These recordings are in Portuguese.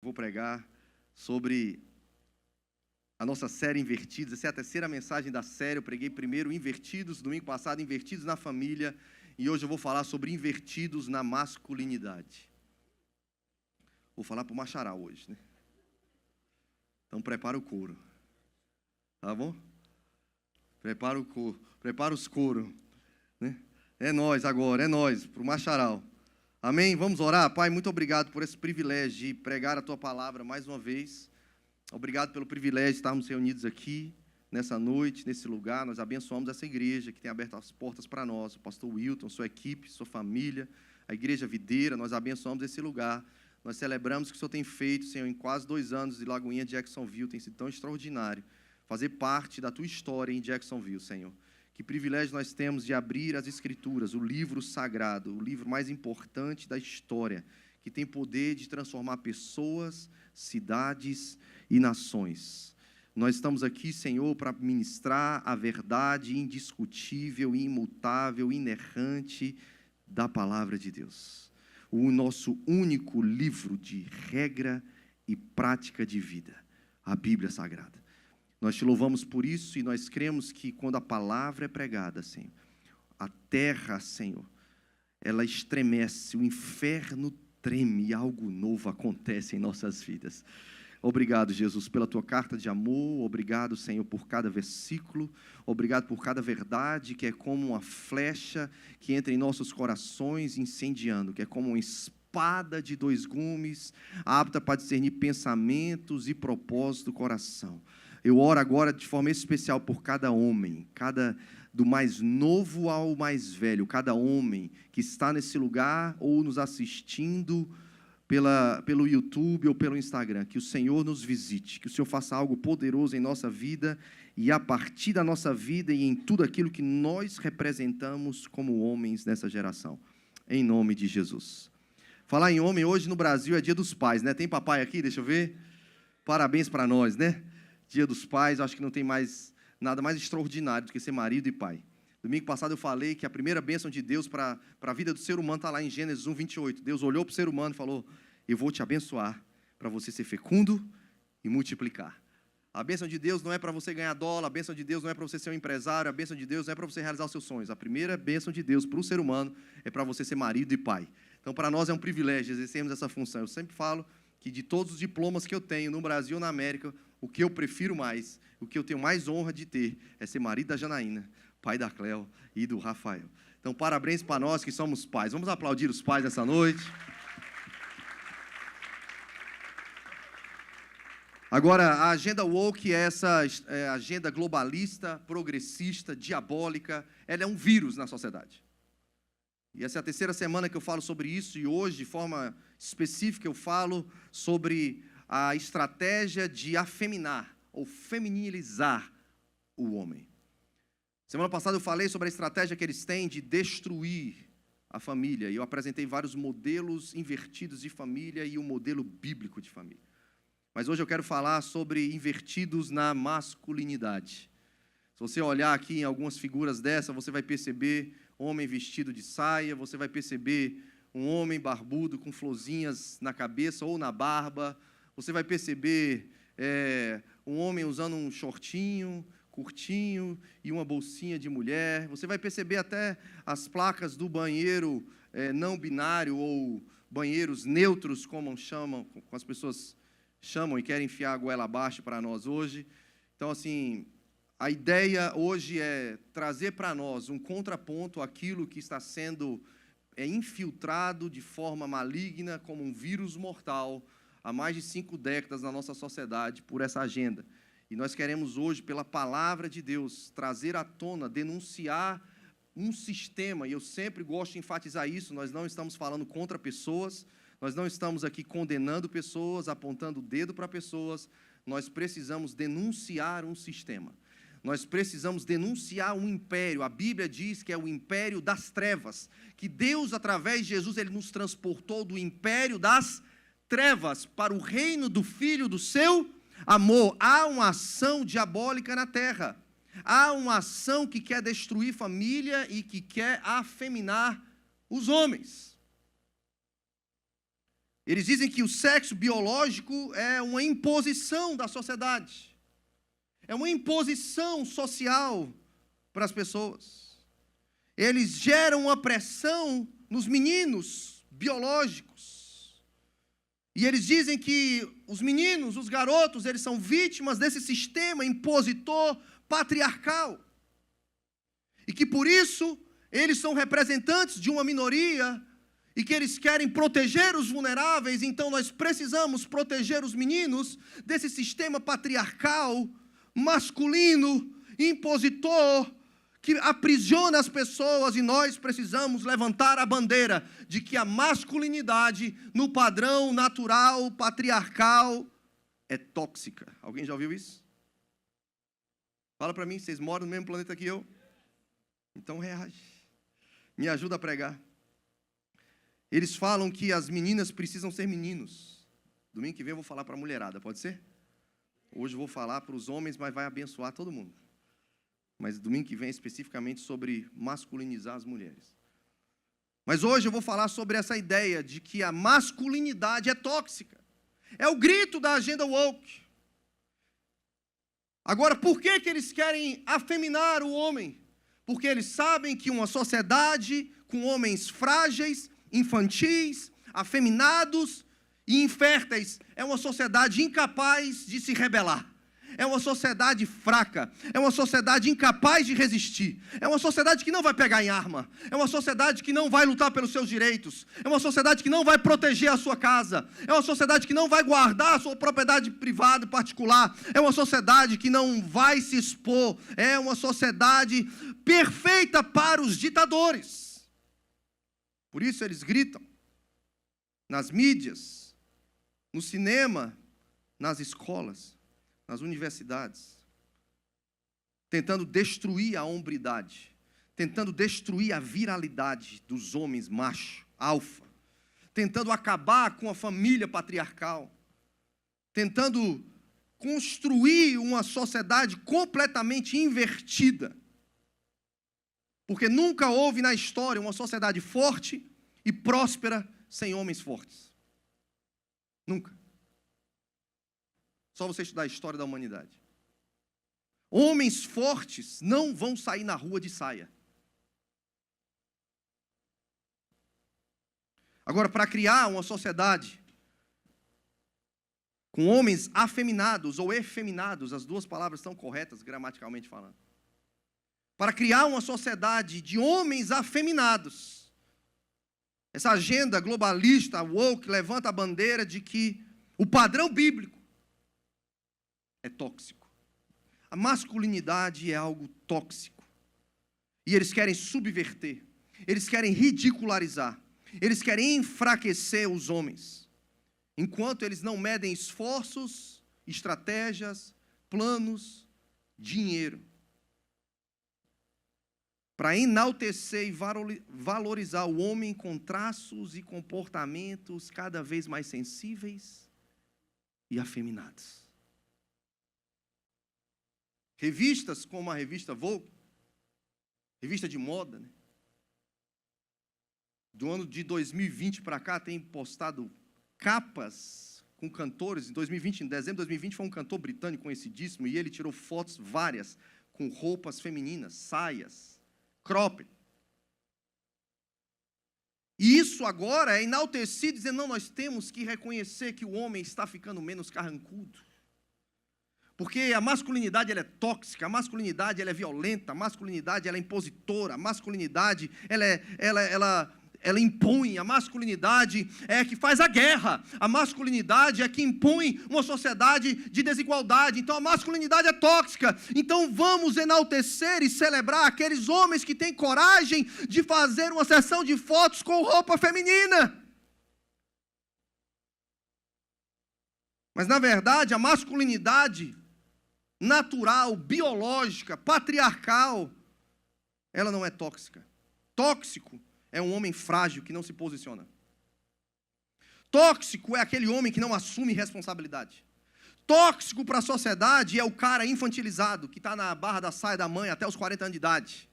Vou pregar sobre a nossa série Invertidos. Essa é a terceira mensagem da série. Eu preguei primeiro Invertidos, domingo passado Invertidos na família, e hoje eu vou falar sobre Invertidos na masculinidade. Vou falar para o Macharal hoje, né? Então prepara o couro, tá bom? Prepara o couro, prepara os couro, né? É nós agora, é nós, para o Macharal. Amém? Vamos orar? Pai, muito obrigado por esse privilégio de pregar a Tua palavra mais uma vez. Obrigado pelo privilégio de estarmos reunidos aqui, nessa noite, nesse lugar. Nós abençoamos essa igreja que tem aberto as portas para nós. O pastor Wilton, sua equipe, sua família, a igreja videira, nós abençoamos esse lugar. Nós celebramos o que o Senhor tem feito, Senhor, em quase 2 anos de Lagoinha de Jacksonville. Tem sido tão extraordinário fazer parte da Tua história em Jacksonville, Senhor. Que privilégio nós temos de abrir as Escrituras, o livro sagrado, o livro mais importante da história, que tem poder de transformar pessoas, cidades e nações. Nós estamos aqui, Senhor, para ministrar a verdade indiscutível, imutável, inerrante da palavra de Deus. O nosso único livro de regra e prática de vida, a Bíblia Sagrada. Nós te louvamos por isso e nós cremos que quando a palavra é pregada, Senhor, a terra, Senhor, ela estremece, o inferno treme e algo novo acontece em nossas vidas. Obrigado, Jesus, pela Tua carta de amor. Obrigado, Senhor, por cada versículo. Obrigado por cada verdade que é como uma flecha que entra em nossos corações incendiando, que é como uma espada de 2 gumes, apta para discernir pensamentos e propósitos do coração. Eu oro agora de forma especial por cada homem, do mais novo ao mais velho, cada homem que está nesse lugar ou nos assistindo pelo YouTube ou pelo Instagram. Que o Senhor nos visite, que o Senhor faça algo poderoso em nossa vida e a partir da nossa vida e em tudo aquilo que nós representamos como homens nessa geração. Em nome de Jesus. Falar em homem, hoje no Brasil é Dia dos Pais, né? Tem papai aqui? Deixa eu ver. Parabéns para nós, né? Dia dos Pais, acho que não tem nada mais extraordinário do que ser marido e pai. Domingo passado eu falei que a primeira bênção de Deus para a vida do ser humano está lá em Gênesis 1, 28. Deus olhou para o ser humano e falou: eu vou te abençoar para você ser fecundo e multiplicar. A bênção de Deus não é para você ganhar dólar, a bênção de Deus não é para você ser um empresário, a bênção de Deus não é para você realizar os seus sonhos. A primeira bênção de Deus para o ser humano é para você ser marido e pai. Então, para nós é um privilégio exercermos essa função. Eu sempre falo que de todos os diplomas que eu tenho no Brasil ou na América, o que eu prefiro mais, o que eu tenho mais honra de ter, é ser marido da Janaína, pai da Cléo e do Rafael. Então, parabéns para nós que somos pais. Vamos aplaudir os pais nessa noite. Agora, a agenda woke é essa agenda globalista, progressista, diabólica. Ela é um vírus na sociedade. E essa é a terceira semana que eu falo sobre isso, e hoje, de forma específica, eu falo sobre a estratégia de afeminar ou feminilizar o homem. Semana passada eu falei sobre a estratégia que eles têm de destruir a família, e eu apresentei vários modelos invertidos de família e o modelo bíblico de família. Mas hoje eu quero falar sobre invertidos na masculinidade. Se você olhar aqui em algumas figuras dessa, você vai perceber homem vestido de saia, você vai perceber um homem barbudo com florzinhas na cabeça ou na barba, você vai perceber um homem usando um shortinho, curtinho e uma bolsinha de mulher. Você vai perceber até as placas do banheiro não binário ou banheiros neutros, como as pessoas chamam e querem enfiar a goela abaixo para nós hoje. Então, assim, a ideia hoje é trazer para nós um contraponto àquilo que está sendo infiltrado de forma maligna como um vírus mortal há mais de 5 décadas na nossa sociedade por essa agenda. E nós queremos hoje, pela palavra de Deus, trazer à tona, denunciar um sistema, e eu sempre gosto de enfatizar isso, nós não estamos falando contra pessoas, nós não estamos aqui condenando pessoas, apontando o dedo para pessoas, nós precisamos denunciar um sistema. Nós precisamos denunciar um império. A Bíblia diz que é o império das trevas, que Deus, através de Jesus, Ele nos transportou do império das trevas para o reino do Filho do seu amor. Há uma ação diabólica na terra. Há uma ação que quer destruir família e que quer afeminar os homens. Eles dizem que o sexo biológico é uma imposição da sociedade. É uma imposição social para as pessoas. Eles geram uma pressão nos meninos biológicos. E eles dizem que os meninos, os garotos, eles são vítimas desse sistema impositor patriarcal. E que por isso eles são representantes de uma minoria e que eles querem proteger os vulneráveis. Então nós precisamos proteger os meninos desse sistema patriarcal, masculino, impositor, que aprisiona as pessoas, e nós precisamos levantar a bandeira de que a masculinidade, no padrão natural, patriarcal, é tóxica. Alguém já ouviu isso? Fala para mim, vocês moram no mesmo planeta que eu? Então reage. Me ajuda a pregar. Eles falam que as meninas precisam ser meninos. Domingo que vem eu vou falar para a mulherada, pode ser? Hoje eu vou falar para os homens, mas vai abençoar todo mundo. Mas domingo que vem especificamente sobre masculinizar as mulheres. Mas hoje eu vou falar sobre essa ideia de que a masculinidade é tóxica. É o grito da agenda woke. Agora, por que eles querem afeminar o homem? Porque eles sabem que uma sociedade com homens frágeis, infantis, afeminados e inférteis é uma sociedade incapaz de se rebelar. É uma sociedade fraca, é uma sociedade incapaz de resistir, é uma sociedade que não vai pegar em arma, é uma sociedade que não vai lutar pelos seus direitos, é uma sociedade que não vai proteger a sua casa, é uma sociedade que não vai guardar a sua propriedade privada e particular, é uma sociedade que não vai se expor, é uma sociedade perfeita para os ditadores. Por isso eles gritam nas mídias, no cinema, nas escolas, nas universidades, tentando destruir a hombridade, tentando destruir a viralidade dos homens macho, alfa, tentando acabar com a família patriarcal, tentando construir uma sociedade completamente invertida, porque nunca houve na história uma sociedade forte e próspera sem homens fortes. Nunca. Só você estudar a história da humanidade. Homens fortes não vão sair na rua de saia. Agora, para criar uma sociedade com homens afeminados ou efeminados, as duas palavras estão corretas gramaticalmente falando. Para criar uma sociedade de homens afeminados, essa agenda globalista, woke, levanta a bandeira de que o padrão bíblico é tóxico. A masculinidade é algo tóxico. E eles querem subverter, eles querem ridicularizar, eles querem enfraquecer os homens, enquanto eles não medem esforços, estratégias, planos, dinheiro, para enaltecer e valorizar o homem com traços e comportamentos cada vez mais sensíveis e afeminados. Revistas como a revista Vogue, revista de moda, né? Do ano de 2020 para cá, tem postado capas com cantores. Em 2020, em dezembro de 2020, foi um cantor britânico conhecidíssimo, e ele tirou fotos várias com roupas femininas, saias, cropped. E isso agora é enaltecido, dizendo, não, nós temos que reconhecer que o homem está ficando menos carrancudo. Porque a masculinidade ela é tóxica, a masculinidade ela é violenta, a masculinidade ela é impositora, a masculinidade ela impõe, a masculinidade é que faz a guerra, a masculinidade é que impõe uma sociedade de desigualdade. Então a masculinidade é tóxica. Então vamos enaltecer e celebrar aqueles homens que têm coragem de fazer uma sessão de fotos com roupa feminina. Mas na verdade a masculinidade natural, biológica, patriarcal, ela não é tóxica. Tóxico é um homem frágil que não se posiciona. Tóxico é aquele homem que não assume responsabilidade. Tóxico para a sociedade é o cara infantilizado, que está na barra da saia da mãe até os 40 anos de idade.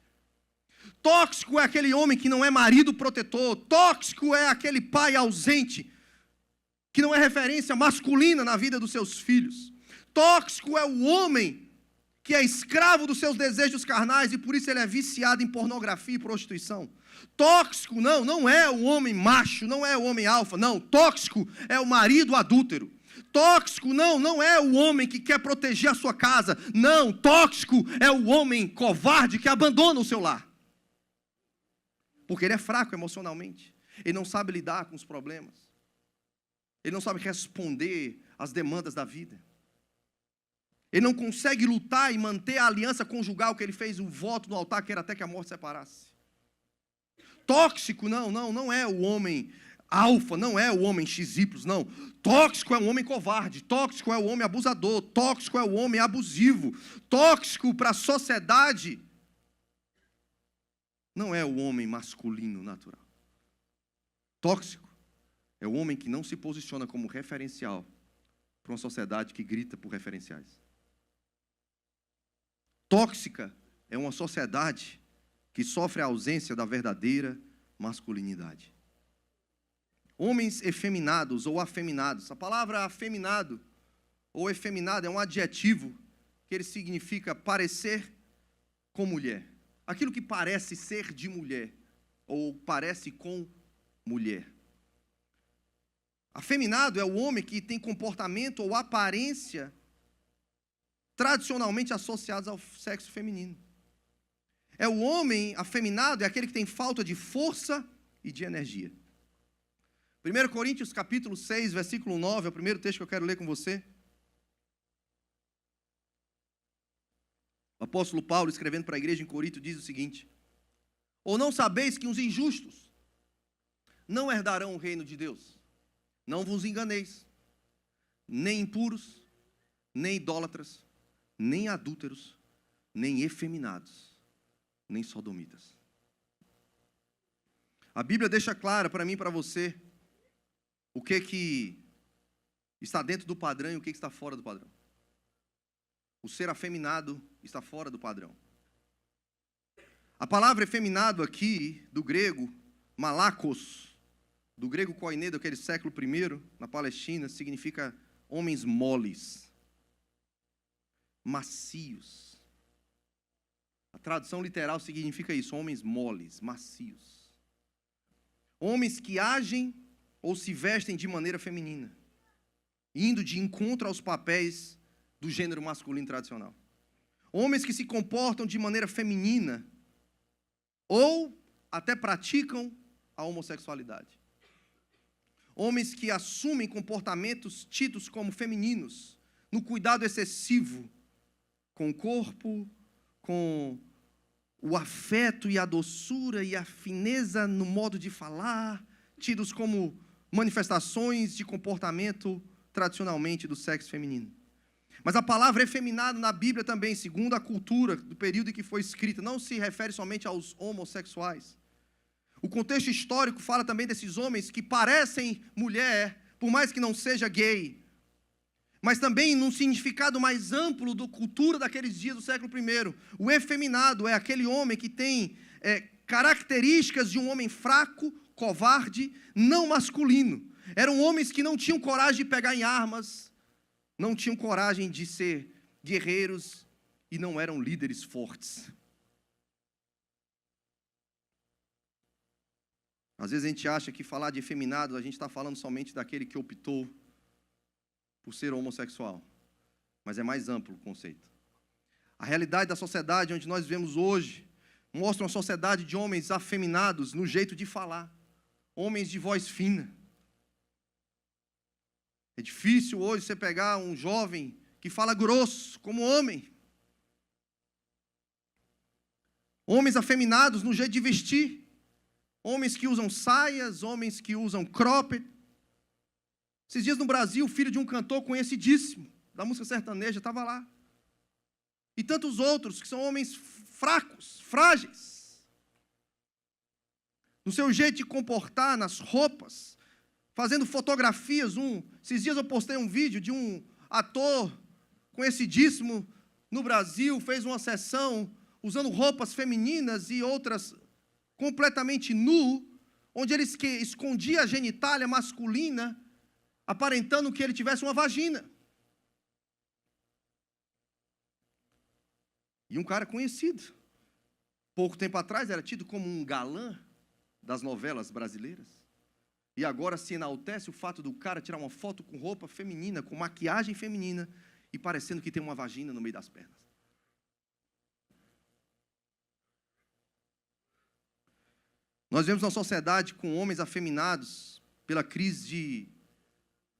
Tóxico é aquele homem que não é marido protetor. Tóxico é aquele pai ausente. que não é referência masculina na vida dos seus filhos. Tóxico é o homem que é escravo dos seus desejos carnais e por isso ele é viciado em pornografia e prostituição. Tóxico não é o homem macho, não é o homem alfa, não. Tóxico é o marido adúltero. Tóxico não é o homem que quer proteger a sua casa, não. Tóxico é o homem covarde que abandona o seu lar. Porque ele é fraco emocionalmente, ele não sabe lidar com os problemas. Ele não sabe responder às demandas da vida. Ele não consegue lutar e manter a aliança conjugal que ele fez o voto no altar, que era até que a morte separasse. Tóxico não é o homem alfa, não é o homem XY, não. Tóxico é um homem covarde, tóxico é o homem abusador, tóxico é o homem abusivo, tóxico para a sociedade não é o homem masculino natural. Tóxico é o homem que não se posiciona como referencial para uma sociedade que grita por referenciais. Tóxica é uma sociedade que sofre a ausência da verdadeira masculinidade. Homens efeminados ou afeminados. A palavra afeminado ou efeminado é um adjetivo que ele significa parecer com mulher. Aquilo que parece ser de mulher ou parece com mulher. Afeminado é o homem que tem comportamento ou aparência tradicionalmente associados ao sexo feminino. É o homem afeminado, é aquele que tem falta de força e de energia. 1 Coríntios capítulo 6, versículo 9, é o primeiro texto que eu quero ler com você. O apóstolo Paulo, escrevendo para a igreja em Corinto, diz o seguinte: ou não sabeis que os injustos não herdarão o reino de Deus? Não vos enganeis, nem impuros, nem idólatras, nem adúlteros, nem efeminados, nem sodomitas. A Bíblia deixa claro para mim e para você o que está dentro do padrão e o que está fora do padrão. O ser afeminado está fora do padrão. A palavra efeminado aqui, do grego, malakos, do grego koiné, daquele século I, na Palestina, significa homens moles, macios. A tradução literal significa isso, homens moles, macios. Homens que agem ou se vestem de maneira feminina, indo de encontro aos papéis do gênero masculino tradicional. Homens que se comportam de maneira feminina ou até praticam a homossexualidade. Homens que assumem comportamentos tidos como femininos, no cuidado excessivo com o corpo, com o afeto e a doçura e a fineza no modo de falar, tidos como manifestações de comportamento tradicionalmente do sexo feminino. Mas a palavra efeminado na Bíblia também, segundo a cultura do período em que foi escrita, não se refere somente aos homossexuais. O contexto histórico fala também desses homens que parecem mulher, por mais que não seja gay, mas também num significado mais amplo da cultura daqueles dias do século I. O efeminado é aquele homem que tem características de um homem fraco, covarde, não masculino. Eram homens que não tinham coragem de pegar em armas, não tinham coragem de ser guerreiros e não eram líderes fortes. Às vezes a gente acha que falar de efeminado, a gente está falando somente daquele que optou por ser homossexual. Mas é mais amplo o conceito. A realidade da sociedade onde nós vivemos hoje mostra uma sociedade de homens afeminados no jeito de falar. Homens de voz fina. É difícil hoje você pegar um jovem que fala grosso, como homem. Homens afeminados no jeito de vestir. Homens que usam saias, homens que usam cropped. Esses dias no Brasil, o filho de um cantor conhecidíssimo da música sertaneja estava lá. E tantos outros que são homens fracos, frágeis. No seu jeito de comportar, nas roupas, fazendo fotografias. Esses dias eu postei um vídeo de um ator conhecidíssimo no Brasil, fez uma sessão usando roupas femininas e outras completamente nu, onde ele escondia a genitália masculina aparentando que ele tivesse uma vagina. E um cara conhecido. Pouco tempo atrás era tido como um galã das novelas brasileiras. E agora se enaltece o fato do cara tirar uma foto com roupa feminina, com maquiagem feminina, e parecendo que tem uma vagina no meio das pernas. Nós vemos uma sociedade com homens afeminados pela crise de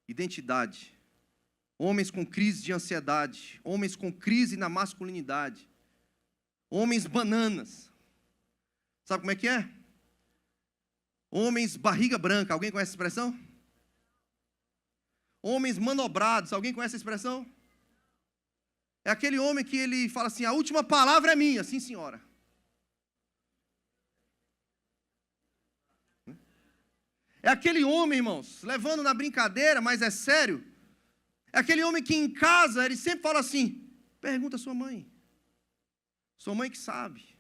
identidade. Homens com crise de ansiedade. Homens com crise na masculinidade. Homens bananas. Sabe como é que é? Homens barriga branca. Alguém conhece essa expressão? Homens manobrados. Alguém conhece essa expressão? É aquele homem que ele fala assim, a última palavra é minha. Sim, senhora. É aquele homem, irmãos, levando na brincadeira, mas é sério. É aquele homem que em casa, ele sempre fala assim, pergunta a sua mãe. Sua mãe que sabe.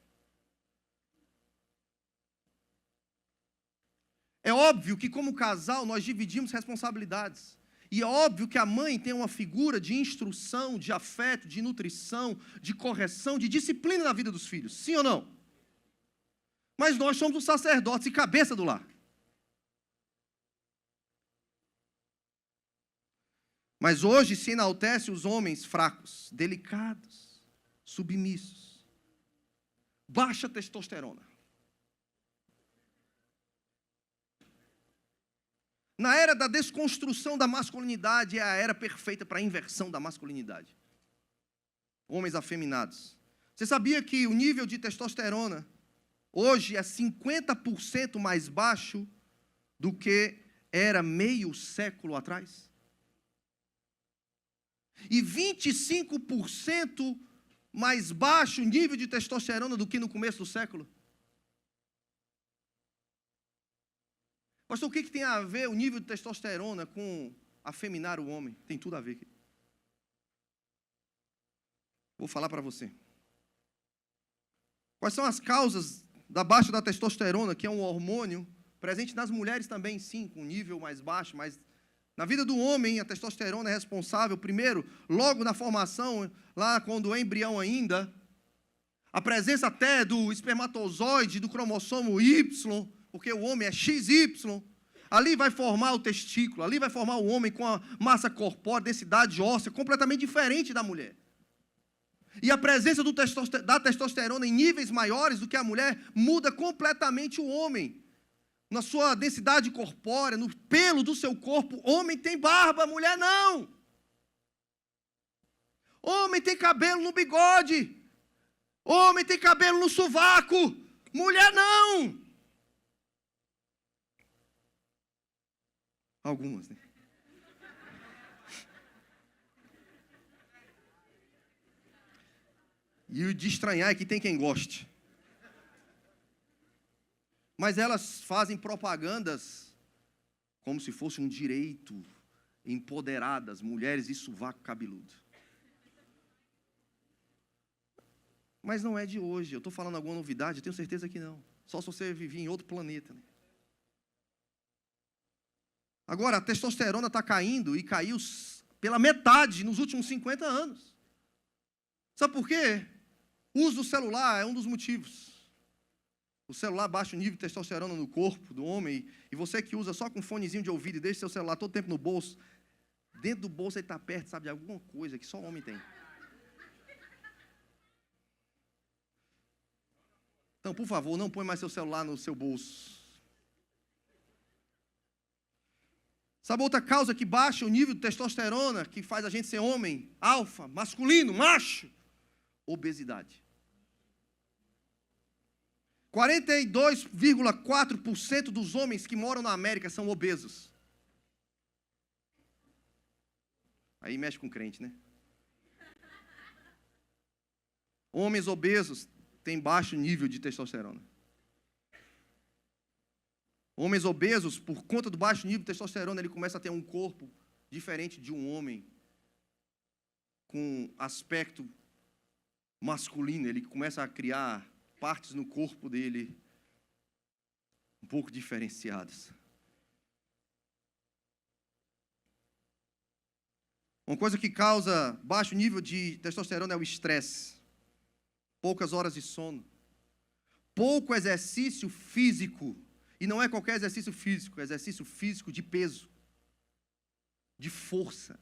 É óbvio que como casal nós dividimos responsabilidades. E é óbvio que a mãe tem uma figura de instrução, de afeto, de nutrição, de correção, de disciplina na vida dos filhos. Sim ou não? Mas nós somos os sacerdotes e cabeça do lar. Mas hoje se enaltece os homens fracos, delicados, submissos, baixa testosterona. Na era da desconstrução da masculinidade, é a era perfeita para a inversão da masculinidade. Homens afeminados. Você sabia que o nível de testosterona hoje é 50% mais baixo do que era meio século atrás? E 25% mais baixo o nível de testosterona do que no começo do século? Pastor, o que tem a ver o nível de testosterona com afeminar o homem? Tem tudo a ver. Vou falar para você. Quais são as causas da baixa da testosterona, que é um hormônio presente nas mulheres também, sim, com nível mais baixo, mas na vida do homem, a testosterona é responsável, primeiro, logo na formação, lá quando o embrião ainda, a presença até do espermatozoide, do cromossomo Y, porque o homem é XY, ali vai formar o testículo, ali vai formar o homem com a massa corpórea, densidade óssea, completamente diferente da mulher. E a presença da testosterona em níveis maiores do que a mulher muda completamente o homem. Na sua densidade corpórea, no pelo do seu corpo, homem tem barba, mulher não. Homem tem cabelo no bigode. Homem tem cabelo no sovaco, mulher não. Algumas, né? E o de estranhar é que tem quem goste. Mas elas fazem propagandas como se fosse um direito, empoderadas, mulheres e sovaco cabeludo. Mas não é de hoje. Eu estou falando alguma novidade? Eu tenho certeza que não. Só se você vivia em outro planeta, né? Agora, a testosterona está caindo e caiu pela metade nos últimos 50 anos. Sabe por quê? O uso do celular é um dos motivos. O celular baixa o nível de testosterona no corpo do homem. E você que usa só com fonezinho de ouvido e deixa seu celular todo tempo no bolso, dentro do bolso ele está perto, sabe, de alguma coisa que só o homem tem. Então, por favor, não põe mais seu celular no seu bolso. Sabe outra causa que baixa o nível de testosterona, que faz a gente ser homem, alfa, masculino, macho? Obesidade. 42,4% dos homens que moram na América são obesos. Aí mexe com crente, né? Homens obesos têm baixo nível de testosterona. Homens obesos, por conta do baixo nível de testosterona, ele começa a ter um corpo diferente de um homem com aspecto masculino. Ele começa a criar partes no corpo dele um pouco diferenciadas. Uma coisa que causa baixo nível de testosterona é o estresse. Poucas horas de sono. Pouco exercício físico. E não é qualquer exercício físico, é exercício físico de peso, de força.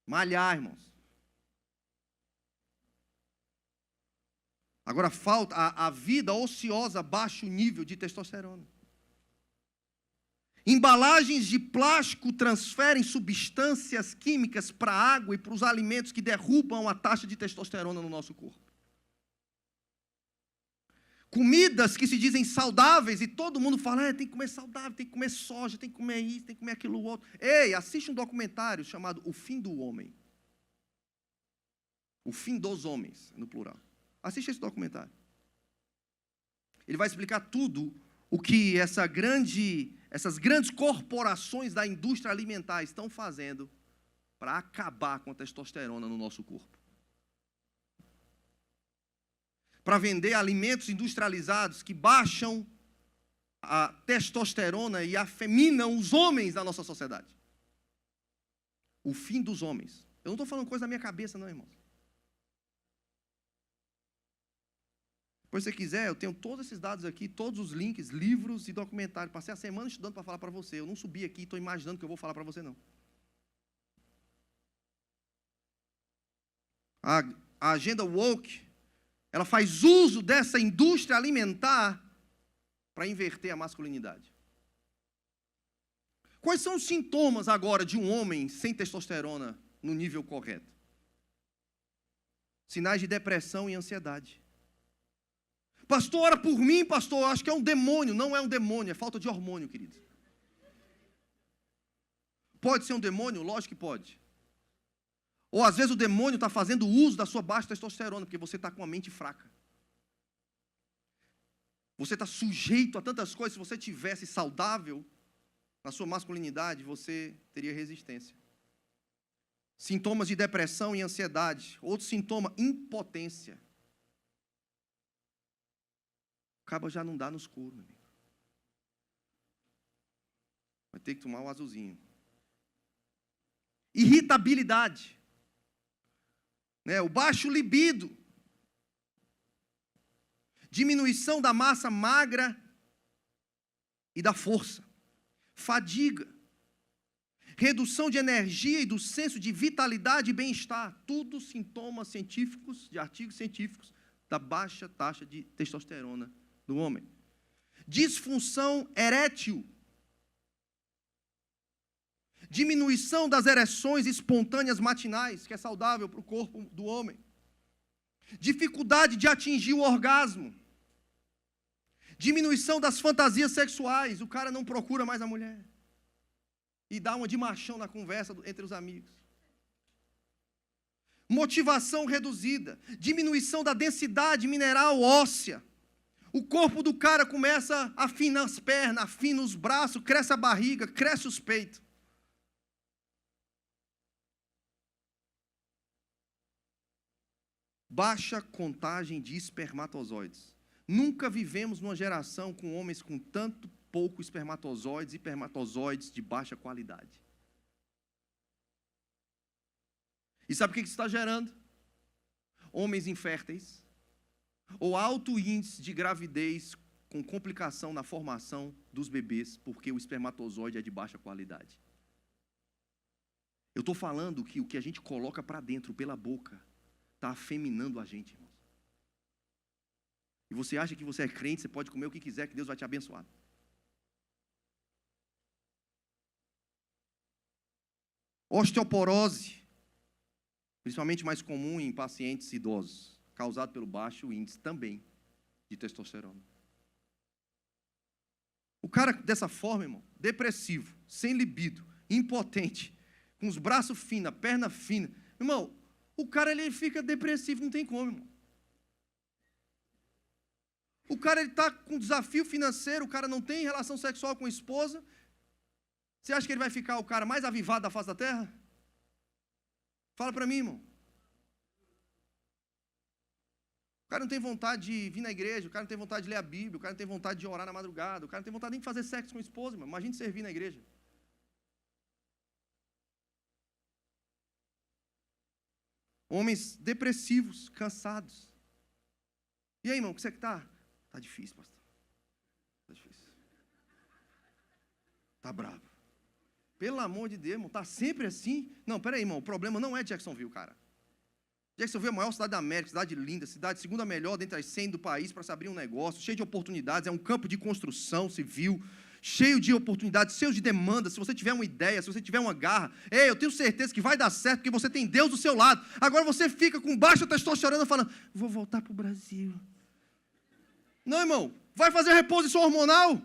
Malhar, irmãos. Agora falta a vida ociosa, baixo nível de testosterona. Embalagens de plástico transferem substâncias químicas para a água e para os alimentos que derrubam a taxa de testosterona no nosso corpo. Comidas que se dizem saudáveis e todo mundo fala, tem que comer saudável, tem que comer soja, tem que comer isso, tem que comer aquilo outro. Ei, assiste um documentário chamado O Fim do Homem. O Fim dos Homens, no plural. Assiste esse documentário. Ele vai explicar tudo o que essas grandes corporações da indústria alimentar estão fazendo para acabar com a testosterona no nosso corpo. Para vender alimentos industrializados que baixam a testosterona e afeminam os homens da nossa sociedade. O fim dos homens. Eu não estou falando coisa da minha cabeça, não, irmãos. Depois, se você quiser, eu tenho todos esses dados aqui, todos os links, livros e documentários. Passei a semana estudando para falar para você. Eu não subi aqui e estou imaginando que eu vou falar para você, não. A agenda woke, ela faz uso dessa indústria alimentar para inverter a masculinidade. Quais são os sintomas agora de um homem sem testosterona no nível correto? Sinais de depressão e ansiedade. Pastor, ora por mim, pastor, eu acho que é um demônio. Não é um demônio, é falta de hormônio, querido. Pode ser um demônio? Lógico que pode. Ou às vezes o demônio está fazendo uso da sua baixa testosterona, porque você está com a mente fraca. Você está sujeito a tantas coisas. Se você tivesse saudável na sua masculinidade, você teria resistência. Sintomas de depressão e ansiedade. Outro sintoma, impotência. O cabo já não dá no escuro, meu amigo. Vai ter que tomar um azulzinho. Irritabilidade. O baixo libido. Diminuição da massa magra e da força. Fadiga. Redução de energia e do senso de vitalidade e bem-estar. Tudo sintomas científicos, de artigos científicos, da baixa taxa de testosterona do homem. Disfunção erétil. Diminuição das ereções espontâneas matinais, que é saudável para o corpo do homem. Dificuldade de atingir o orgasmo. Diminuição das fantasias sexuais. O cara não procura mais a mulher. E dá uma de machão na conversa entre os amigos. Motivação reduzida. Diminuição da densidade mineral óssea. O corpo do cara começa a afinar as pernas, afina os braços, cresce a barriga, cresce os peitos. Baixa contagem de espermatozoides. Nunca vivemos numa geração com homens com tanto pouco espermatozoides e espermatozoides de baixa qualidade. E sabe o que isso está gerando? Homens inférteis ou alto índice de gravidez com complicação na formação dos bebês, porque o espermatozoide é de baixa qualidade. Eu estou falando que o que a gente coloca para dentro pela boca está afeminando a gente, irmãos. E você acha que você é crente, você pode comer o que quiser, que Deus vai te abençoar. Osteoporose, principalmente mais comum em pacientes idosos, causado pelo baixo índice também de testosterona. O cara dessa forma, irmão, depressivo, sem libido, impotente, com os braços finos, perna fina, irmão, o cara ele fica depressivo, não tem como, irmão. O cara está com desafio financeiro, o cara não tem relação sexual com a esposa. Você acha que ele vai ficar o cara mais avivado da face da terra? Fala para mim, irmão. O cara não tem vontade de vir na igreja, o cara não tem vontade de ler a Bíblia, o cara não tem vontade de orar na madrugada, o cara não tem vontade nem de fazer sexo com a esposa, irmão. Imagina servir na igreja. Homens depressivos, cansados. E aí, irmão, como você que está? Está difícil, pastor. Está difícil. Está bravo. Pelo amor de Deus, irmão, está sempre assim. Não, peraí, irmão, o problema não é Jacksonville, cara. Jacksonville é a maior cidade da América, cidade linda, cidade segunda melhor dentre as 100 do país para se abrir um negócio, cheio de oportunidades, é um campo de construção civil, cheio de oportunidades, cheio de demandas. Se você tiver uma ideia, se você tiver uma garra, eu tenho certeza que vai dar certo, porque você tem Deus do seu lado. Agora você fica com baixa testosterona falando, vou voltar para o Brasil. Não, irmão, vai fazer reposição hormonal?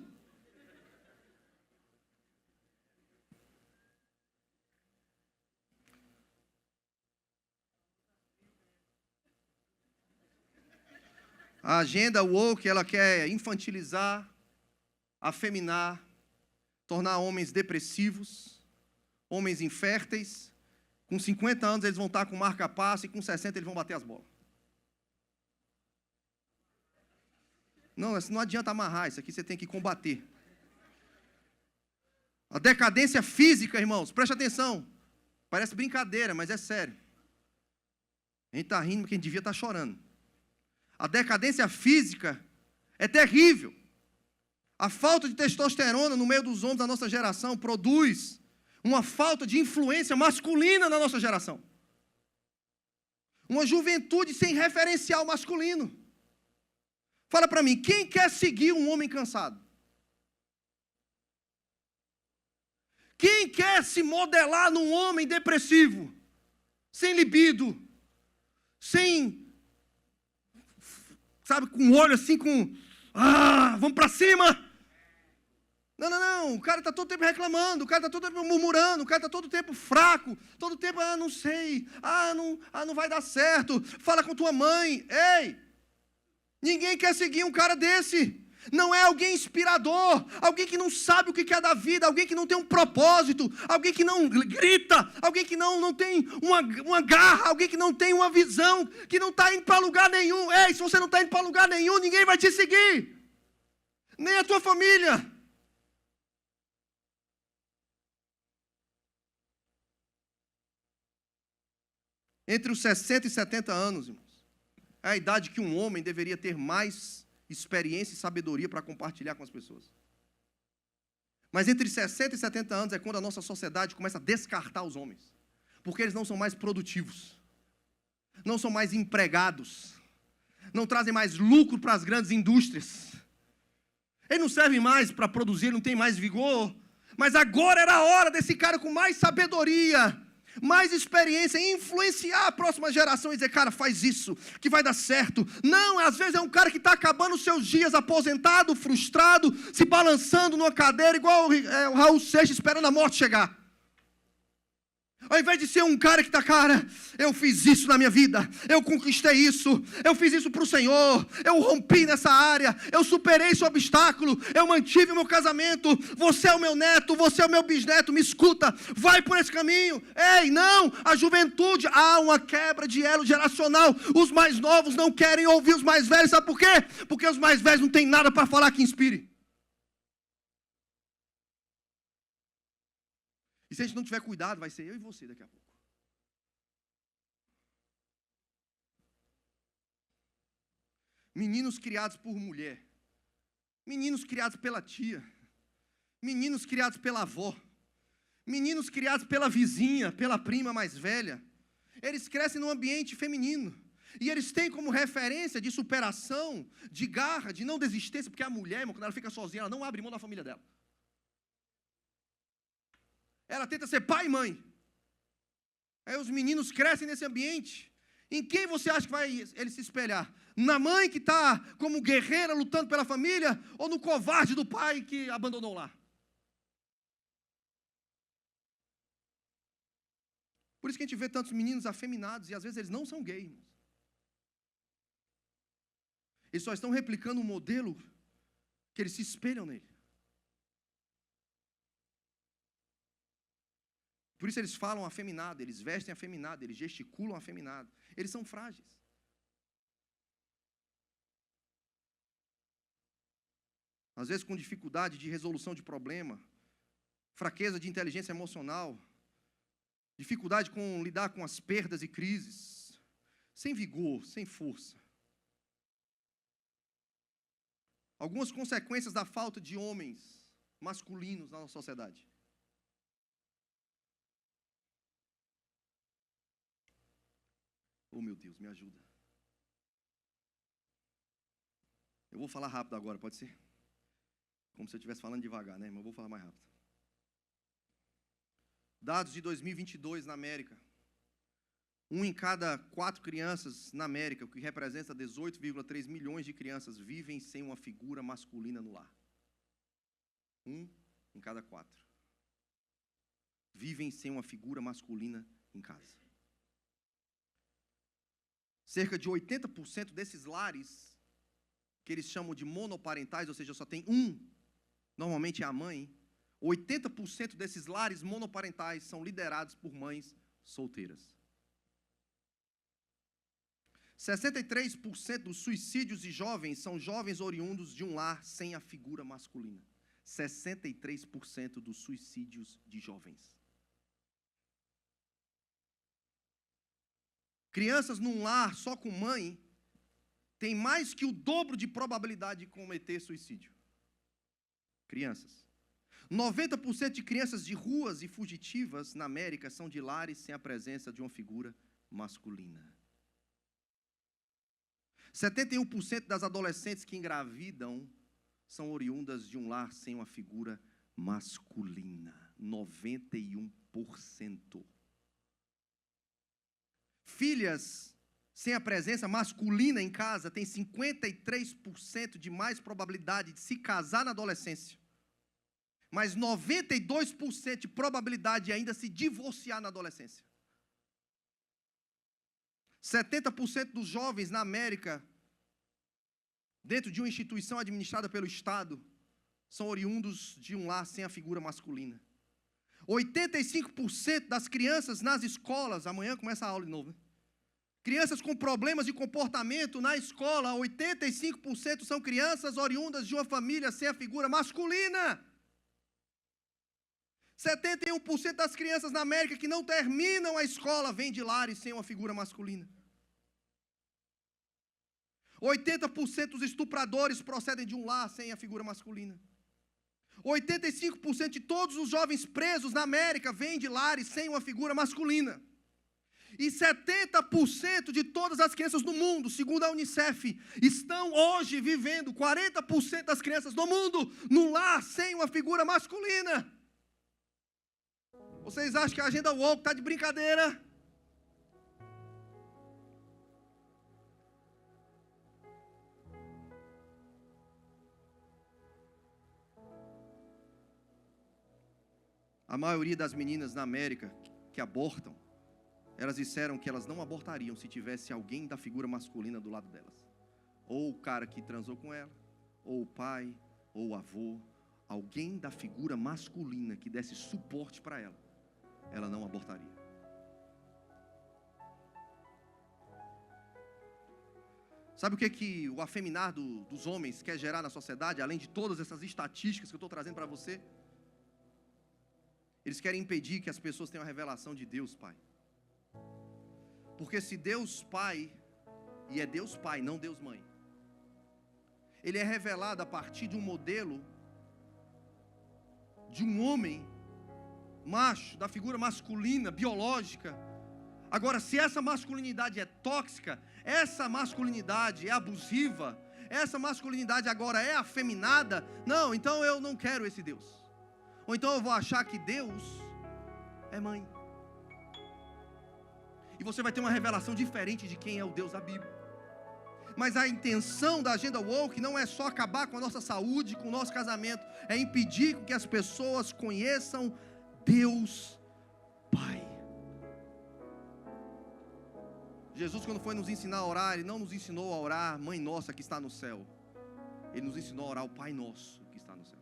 A agenda woke, ela quer infantilizar, afeminar, tornar homens depressivos, homens inférteis. Com 50 anos eles vão estar com marca-passo e com 60 eles vão bater as bolas. Não adianta amarrar, isso aqui você tem que combater. A decadência física, irmãos, preste atenção. Parece brincadeira, mas é sério. A gente está rindo porque a gente devia estar chorando. A decadência física é terrível. A falta de testosterona no meio dos homens da nossa geração produz uma falta de influência masculina na nossa geração. Uma juventude sem referencial masculino. Fala para mim, quem quer seguir um homem cansado? Quem quer se modelar num homem depressivo? Sem libido? Sem... Sabe, com o olho assim, vamos para cima. Não, o cara está todo tempo reclamando, o cara está todo tempo murmurando, o cara está todo tempo fraco, todo tempo, não sei, não vai dar certo, fala com tua mãe. Ei, ninguém quer seguir um cara desse. Não é alguém inspirador, alguém que não sabe o que é da vida, alguém que não tem um propósito, alguém que não grita, alguém que não tem uma garra, alguém que não tem uma visão, que não está indo para lugar nenhum. Ei, se você não está indo para lugar nenhum, ninguém vai te seguir, nem a tua família. Entre os 60 e 70 anos, irmãos, é a idade que um homem deveria ter mais experiência e sabedoria para compartilhar com as pessoas. Mas entre 60 e 70 anos é quando a nossa sociedade começa a descartar os homens, porque eles não são mais produtivos, não são mais empregados, não trazem mais lucro para as grandes indústrias, eles não servem mais para produzir, não tem mais vigor. Mas agora era a hora desse cara com mais sabedoria, mais experiência, influenciar a próxima geração e dizer, cara, faz isso, que vai dar certo. Não, às vezes é um cara que está acabando os seus dias aposentado, frustrado, se balançando numa cadeira, igual o Raul Seixas esperando a morte chegar. Ao invés de ser um cara que está, cara, eu fiz isso na minha vida, eu conquistei isso, eu fiz isso para o Senhor, eu rompi nessa área, eu superei esse obstáculo, eu mantive o meu casamento, você é o meu neto, você é o meu bisneto, me escuta, vai por esse caminho. Ei, não, a juventude, há uma quebra de elo geracional, os mais novos não querem ouvir os mais velhos, sabe por quê? Porque os mais velhos não têm nada para falar que inspire. E se a gente não tiver cuidado, vai ser eu e você daqui a pouco. Meninos criados por mulher. Meninos criados pela tia. Meninos criados pela avó. Meninos criados pela vizinha, pela prima mais velha. Eles crescem num ambiente feminino. E eles têm como referência de superação, de garra, de não desistência, porque a mulher, irmão, quando ela fica sozinha, ela não abre mão da família dela. Ela tenta ser pai e mãe. Aí os meninos crescem nesse ambiente. Em quem você acha que vai ele se espelhar? Na mãe que está como guerreira lutando pela família? Ou no covarde do pai que abandonou lá? Por isso que a gente vê tantos meninos afeminados e às vezes eles não são gays. Eles só estão replicando um modelo que eles se espelham nele. Por isso eles falam afeminado, eles vestem afeminado, eles gesticulam afeminado. Eles são frágeis. Às vezes com dificuldade de resolução de problema, fraqueza de inteligência emocional, dificuldade com lidar com as perdas e crises. sem vigor, sem força. Algumas consequências da falta de homens masculinos na nossa sociedade. Oh, meu Deus, me ajuda. Eu vou falar rápido agora, pode ser? Como se eu estivesse falando devagar, né? Mas eu vou falar mais rápido. Dados de 2022 na América. 1 em cada 4 crianças na América, o que representa 18,3 milhões de crianças, vivem sem uma figura masculina no lar. 1 em cada 4. Vivem sem uma figura masculina em casa. Cerca de 80% desses lares, que eles chamam de monoparentais, ou seja, só tem um, normalmente é a mãe, 80% desses lares monoparentais são liderados por mães solteiras. 63% dos suicídios de jovens são jovens oriundos de um lar sem a figura masculina. 63% dos suicídios de jovens. Crianças num lar só com mãe têm mais que o dobro de probabilidade de cometer suicídio. Crianças. 90% de crianças de ruas e fugitivas na América são de lares sem a presença de uma figura masculina. 71% das adolescentes que engravidam são oriundas de um lar sem uma figura masculina. 91%. Filhas sem a presença masculina em casa têm 53% de mais probabilidade de se casar na adolescência, mas 92% de probabilidade de ainda se divorciar na adolescência. 70% dos jovens na América, dentro de uma instituição administrada pelo Estado, são oriundos de um lar sem a figura masculina. 85% das crianças nas escolas, amanhã começa a aula de novo, né? Crianças com problemas de comportamento na escola, 85% são crianças oriundas de uma família sem a figura masculina. 71% das crianças na América que não terminam a escola vêm de lares sem uma figura masculina. 80% dos estupradores procedem de um lar sem a figura masculina. 85% de todos os jovens presos na América vêm de lares sem uma figura masculina. E 70% de todas as crianças do mundo, segundo a Unicef, estão hoje vivendo, 40% das crianças do mundo, num lar sem uma figura masculina. Vocês acham que a agenda woke está de brincadeira? A maioria das meninas na América que abortam, elas disseram que elas não abortariam se tivesse alguém da figura masculina do lado delas. Ou o cara que transou com ela, ou o pai, ou o avô, alguém da figura masculina que desse suporte para ela, ela não abortaria. Sabe o que o afeminar dos homens quer gerar na sociedade, além de todas essas estatísticas que eu estou trazendo para você? Eles querem impedir que as pessoas tenham a revelação de Deus Pai. Porque se Deus Pai, e é Deus Pai, não Deus Mãe, Ele é revelado a partir de um modelo de um homem macho, da figura masculina, biológica. Agora, se essa masculinidade é tóxica, essa masculinidade é abusiva, essa masculinidade agora é afeminada, não, então eu não quero esse Deus. Ou então eu vou achar que Deus é mãe. E você vai ter uma revelação diferente de quem é o Deus da Bíblia. Mas a intenção da agenda woke não é só acabar com a nossa saúde, com o nosso casamento, é impedir que as pessoas conheçam Deus Pai. Jesus, quando foi nos ensinar a orar, Ele não nos ensinou a orar Mãe Nossa que está no céu. Ele nos ensinou a orar o Pai Nosso que está no céu.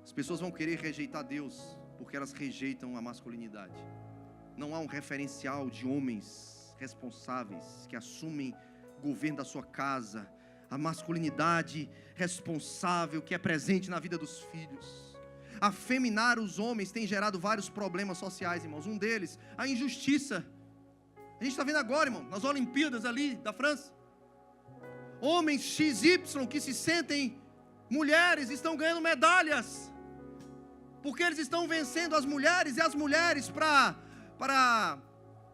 As pessoas vão querer rejeitar Deus porque elas rejeitam a masculinidade. Não há um referencial de homens responsáveis que assumem o governo da sua casa, a masculinidade responsável que é presente na vida dos filhos. afeminar os homens tem gerado vários problemas sociais, irmãos. Um deles, a injustiça. A gente está vendo agora, irmão, nas Olimpíadas ali da França. Homens XY que se sentem mulheres estão ganhando medalhas, porque eles estão vencendo as mulheres, e as mulheres para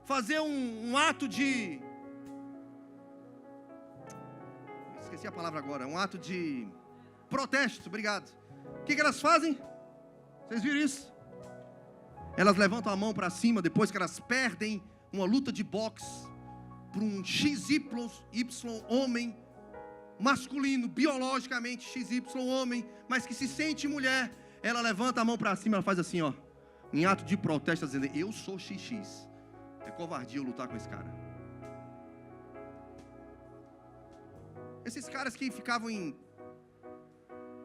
fazer um ato de... Esqueci a palavra agora. Um ato de protesto, obrigado. O que elas fazem? Vocês viram isso? Elas levantam a mão para cima depois que elas perdem uma luta de boxe para um XY homem masculino, biologicamente XY homem, mas que se sente mulher. Ela levanta a mão para cima, ela faz assim, ó, em ato de protesto, dizendo: eu sou XX. É covardia eu lutar com esse cara. Esses caras que ficavam em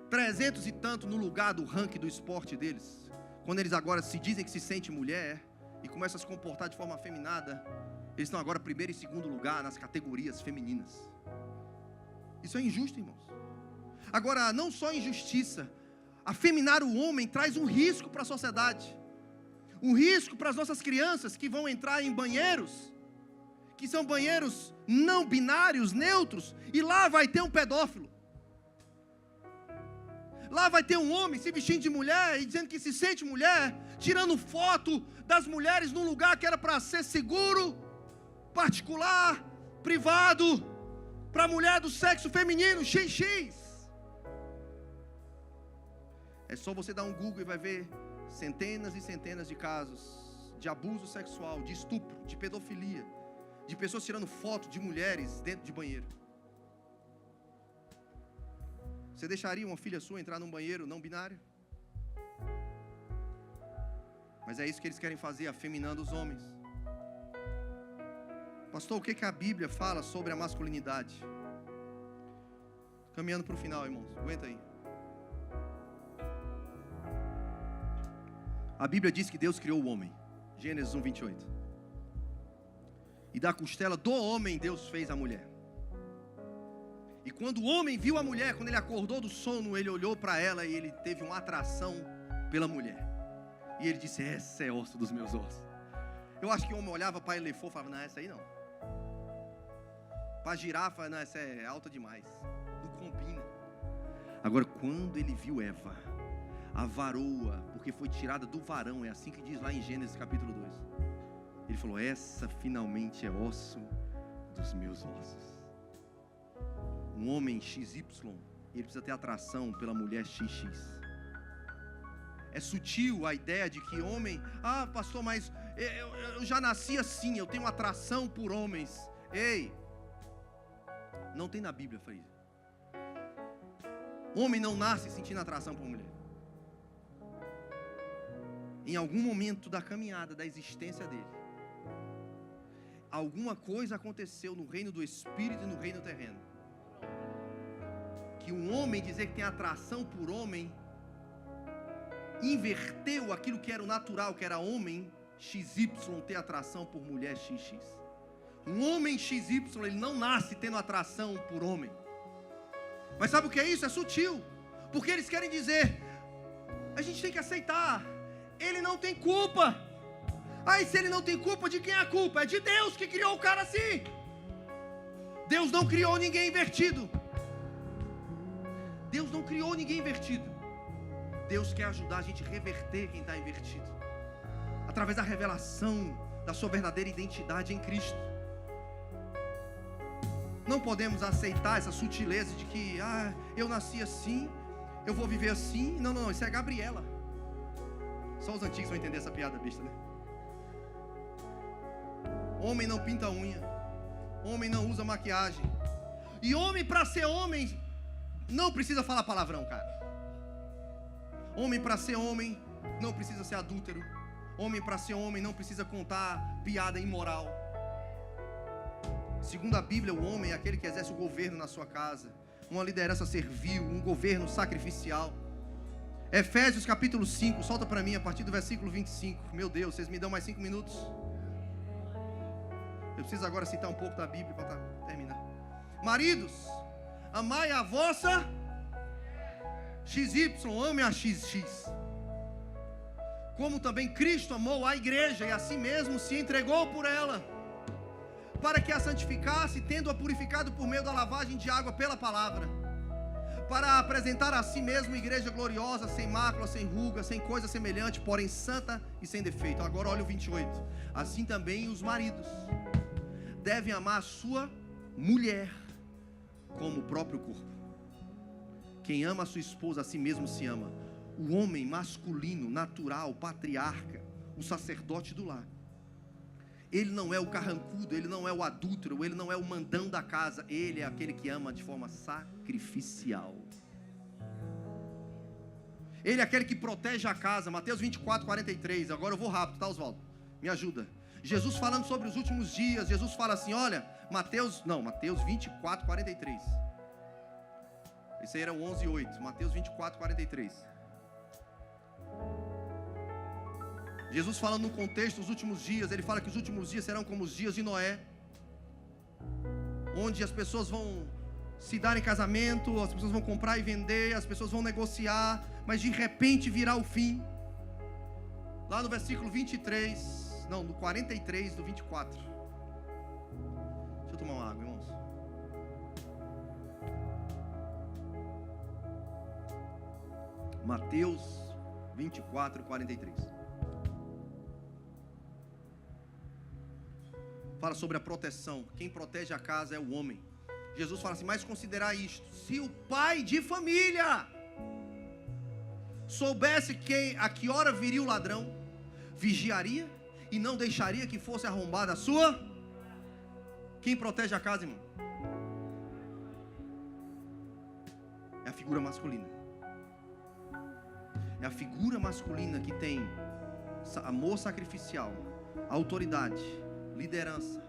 300 e tanto no lugar do ranking do esporte deles, quando eles agora se dizem que se sente mulher e começam a se comportar de forma afeminada, eles estão agora primeiro e segundo lugar nas categorias femininas. Isso é injusto, irmãos. Agora, não só injustiça, afeminar o homem traz um risco para a sociedade, um risco para as nossas crianças que vão entrar em banheiros, que são banheiros não binários, neutros, e lá vai ter um pedófilo. Lá vai ter um homem se vestindo de mulher e dizendo que se sente mulher, tirando foto das mulheres num lugar que era para ser seguro, particular, privado, para a mulher do sexo feminino, XX. É só você dar um Google e vai ver centenas e centenas de casos de abuso sexual, de estupro, de pedofilia, de pessoas tirando foto de mulheres dentro de banheiro. Você deixaria uma filha sua entrar num banheiro não binário? Mas é isso que eles querem fazer, afeminando os homens. Pastor, o que a Bíblia fala sobre a masculinidade? Caminhando para o final, irmãos, aguenta aí. A Bíblia diz que Deus criou o homem, Gênesis 1:28. E da costela do homem Deus fez a mulher. E quando o homem viu a mulher, quando ele acordou do sono, ele olhou para ela e ele teve uma atração pela mulher. E ele disse: essa é osso dos meus ossos. Eu acho que o homem olhava para ele e falava: não, essa aí não. Para a girafa, não, essa é alta demais, não combina. Agora, quando ele viu Eva, a varoa, porque foi tirada do varão, é assim que diz lá em Gênesis capítulo 2. Ele falou: essa finalmente é osso dos meus ossos. Um homem XY, ele precisa ter atração pela mulher XX. É sutil a ideia de que homem, pastor, mas eu já nasci assim, eu tenho atração por homens. Ei, não tem na Bíblia, Frei. Homem não nasce sentindo atração por mulher. Em algum momento da caminhada, da existência dele, alguma coisa aconteceu no reino do Espírito e no reino terreno, que um homem dizer que tem atração por homem, inverteu aquilo que era o natural, que era homem XY ter atração por mulher XX. Um homem XY, ele não nasce tendo atração por homem. Mas sabe o que é isso? É sutil, porque eles querem dizer: a gente tem que aceitar, ele não tem culpa. Aí se ele não tem culpa, de quem é a culpa? É de Deus que criou o cara assim. Deus não criou ninguém invertido. Deus não criou ninguém invertido. Deus quer ajudar a gente a reverter quem está invertido, através da revelação da sua verdadeira identidade em Cristo. Não podemos aceitar essa sutileza de que eu nasci assim, eu vou viver assim. Não, isso é Gabriela. Só os antigos vão entender essa piada besta, né? Homem não pinta unha, homem não usa maquiagem. E homem, para ser homem, não precisa falar palavrão, cara. Homem, para ser homem, não precisa ser adúltero. Homem, para ser homem, não precisa contar piada imoral. Segundo a Bíblia, o homem é aquele que exerce o governo na sua casa, uma liderança servil, um governo sacrificial. Efésios capítulo 5, solta para mim a partir do versículo 25. Meu Deus, vocês me dão mais 5 minutos? Eu preciso agora citar um pouco da Bíblia para terminar. Maridos, amai a vossa XY, ame a XX. como também Cristo amou a igreja e a si mesmo se entregou por ela, para que a santificasse, tendo-a purificado por meio da lavagem de água pela palavra, para apresentar a si mesmo igreja gloriosa, sem mácula, sem ruga, sem coisa semelhante, porém santa e sem defeito. Agora olha o 28. Assim também os maridos devem amar a sua mulher como o próprio corpo. Quem ama a sua esposa, a si mesmo se ama. O homem masculino, natural, patriarca, o sacerdote do lar, ele não é o carrancudo, ele não é o adúltero, ele não é o mandão da casa, ele é aquele que ama de forma sacrificial. Ele é aquele que protege a casa. Mateus 24, 43. Agora eu vou rápido, tá, Oswaldo? Me ajuda. Jesus falando sobre os últimos dias. Jesus fala assim, olha, Mateus 24, 43. Esse aí era o 11, 8. Mateus 24, 43. Jesus falando no contexto dos últimos dias, ele fala que os últimos dias serão como os dias de Noé, onde as pessoas vão se dar em casamento, as pessoas vão comprar e vender, as pessoas vão negociar, mas de repente virá o fim. Lá no versículo 23, não, no 43 do 24. Deixa eu tomar uma água, irmãos. Mateus 24, 43. Fala sobre a proteção. Quem protege a casa é o homem. Jesus fala assim, mas considerar isto: se o pai de família soubesse a que hora viria o ladrão, vigiaria e não deixaria que fosse arrombada a sua. Quem protege a casa, irmão? É a figura masculina. É a figura masculina que tem amor sacrificial, autoridade, liderança,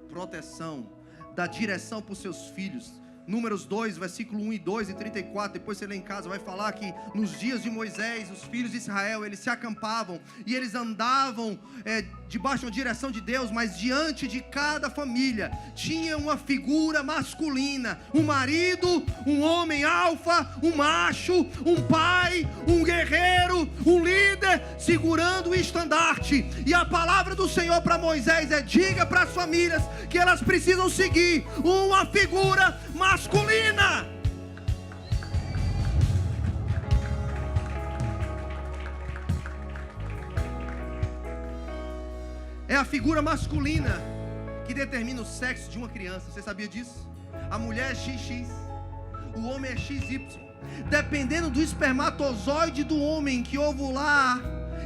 proteção, dá direção para os seus filhos. Números 2, versículo 1 e 2 e 34, depois você lê em casa, vai falar que nos dias de Moisés, os filhos de Israel, eles se acampavam e eles andavam debaixo da direção de Deus, mas diante de cada família tinha uma figura masculina, um marido, um homem alfa, um macho, um pai, um guerreiro, um líder, segurando o estandarte. E a palavra do Senhor para Moisés diga para as famílias que elas precisam seguir uma figura masculina. É a figura masculina que determina o sexo de uma criança. Você sabia disso? A mulher é XX, o homem é XY. Dependendo do espermatozoide do homem que ovular,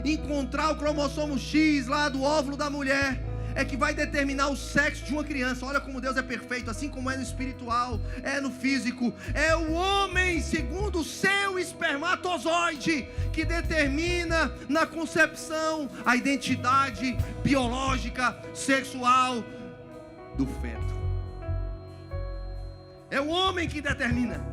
encontrar o cromossomo X lá do óvulo da mulher, é que vai determinar o sexo de uma criança. Olha como Deus é perfeito, assim como é no espiritual, é no físico. É o homem, segundo o seu espermatozoide, que determina na concepção a identidade biológica, sexual do feto. É o homem que determina.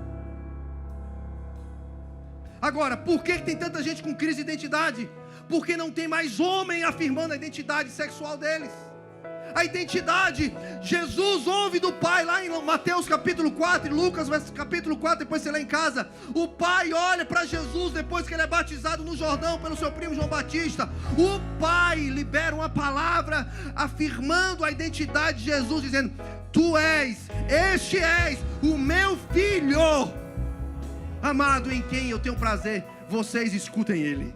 Agora, por que tem tanta gente com crise de identidade? Porque não tem mais homem afirmando a identidade sexual deles. A identidade, Jesus ouve do Pai, lá em Mateus capítulo 4, e Lucas capítulo 4, depois você lê em casa. O Pai olha para Jesus depois que ele é batizado no Jordão pelo seu primo João Batista. O Pai libera uma palavra afirmando a identidade de Jesus, dizendo: este és o meu filho amado, em quem eu tenho prazer, vocês escutem ele.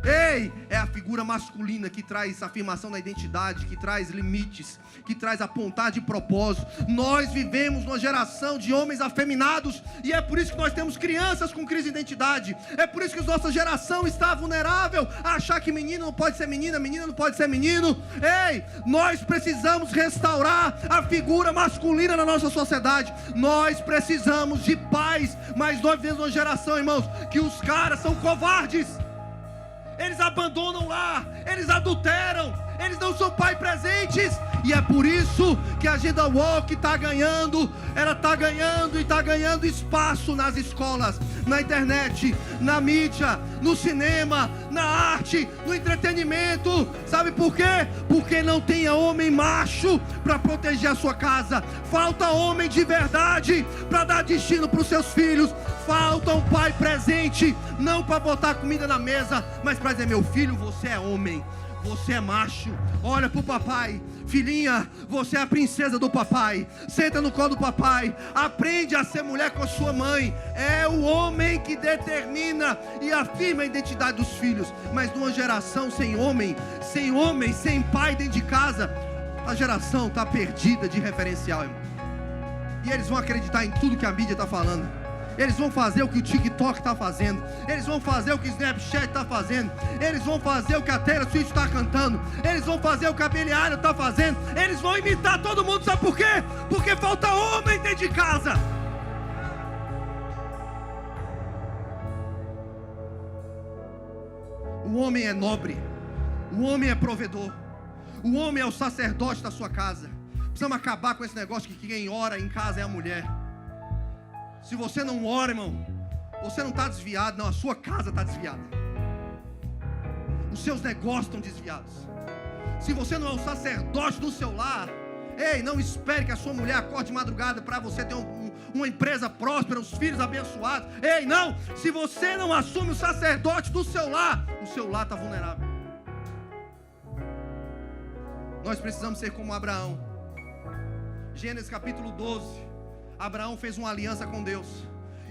Ei, é a figura masculina que traz afirmação da identidade, que traz limites, que traz apontar de propósito. Nós vivemos numa geração de homens afeminados, e é por isso que nós temos crianças com crise de identidade. É por isso que a nossa geração está vulnerável a achar que menino não pode ser menina, menina não pode ser menino. Ei, nós precisamos restaurar a figura masculina na nossa sociedade. Nós precisamos de paz, mas nós vivemos numa geração, irmãos, que os caras são covardes. Eles abandonam lá, eles adulteram, eles não são pais presentes, E é por isso que a Agenda Walk está ganhando, ela está ganhando e está ganhando espaço nas escolas, na internet, na mídia, no cinema, na arte, no entretenimento. Sabe por quê? Porque não tem homem macho para proteger a sua casa. Falta homem de verdade para dar destino para os seus filhos. Falta um pai presente, não para botar comida na mesa, mas para dizer: meu filho, você é homem, você é macho, olha para o papai. Filhinha, você é a princesa do papai, senta no colo do papai, aprende a ser mulher com a sua mãe. É o homem que determina e afirma a identidade dos filhos. Mas numa geração sem homem, sem pai dentro de casa, a geração está perdida de referencial, irmão. E eles vão acreditar em tudo que a mídia está falando. Eles vão fazer o que o TikTok está fazendo. Eles vão fazer o que o Snapchat está fazendo. Eles vão fazer o que a Taylor Swift está cantando. Eles vão fazer o que a Billie Eilish está fazendo. Eles vão imitar todo mundo. Sabe por quê? Porque falta homem dentro de casa. O homem é nobre. O homem é provedor. O homem é o sacerdote da sua casa. Precisamos acabar com esse negócio que quem ora em casa é a mulher. Se você não ora, irmão, você não está desviado, não, a sua casa está desviada. Os seus negócios estão desviados. Se você não é o sacerdote do seu lar, ei, não espere que a sua mulher acorde de madrugada para você ter uma empresa próspera, os filhos abençoados. Ei, não, se você não assume o sacerdote do seu lar, o seu lar está vulnerável. Nós precisamos ser como Abraão. Gênesis capítulo 12. Abraão fez uma aliança com Deus.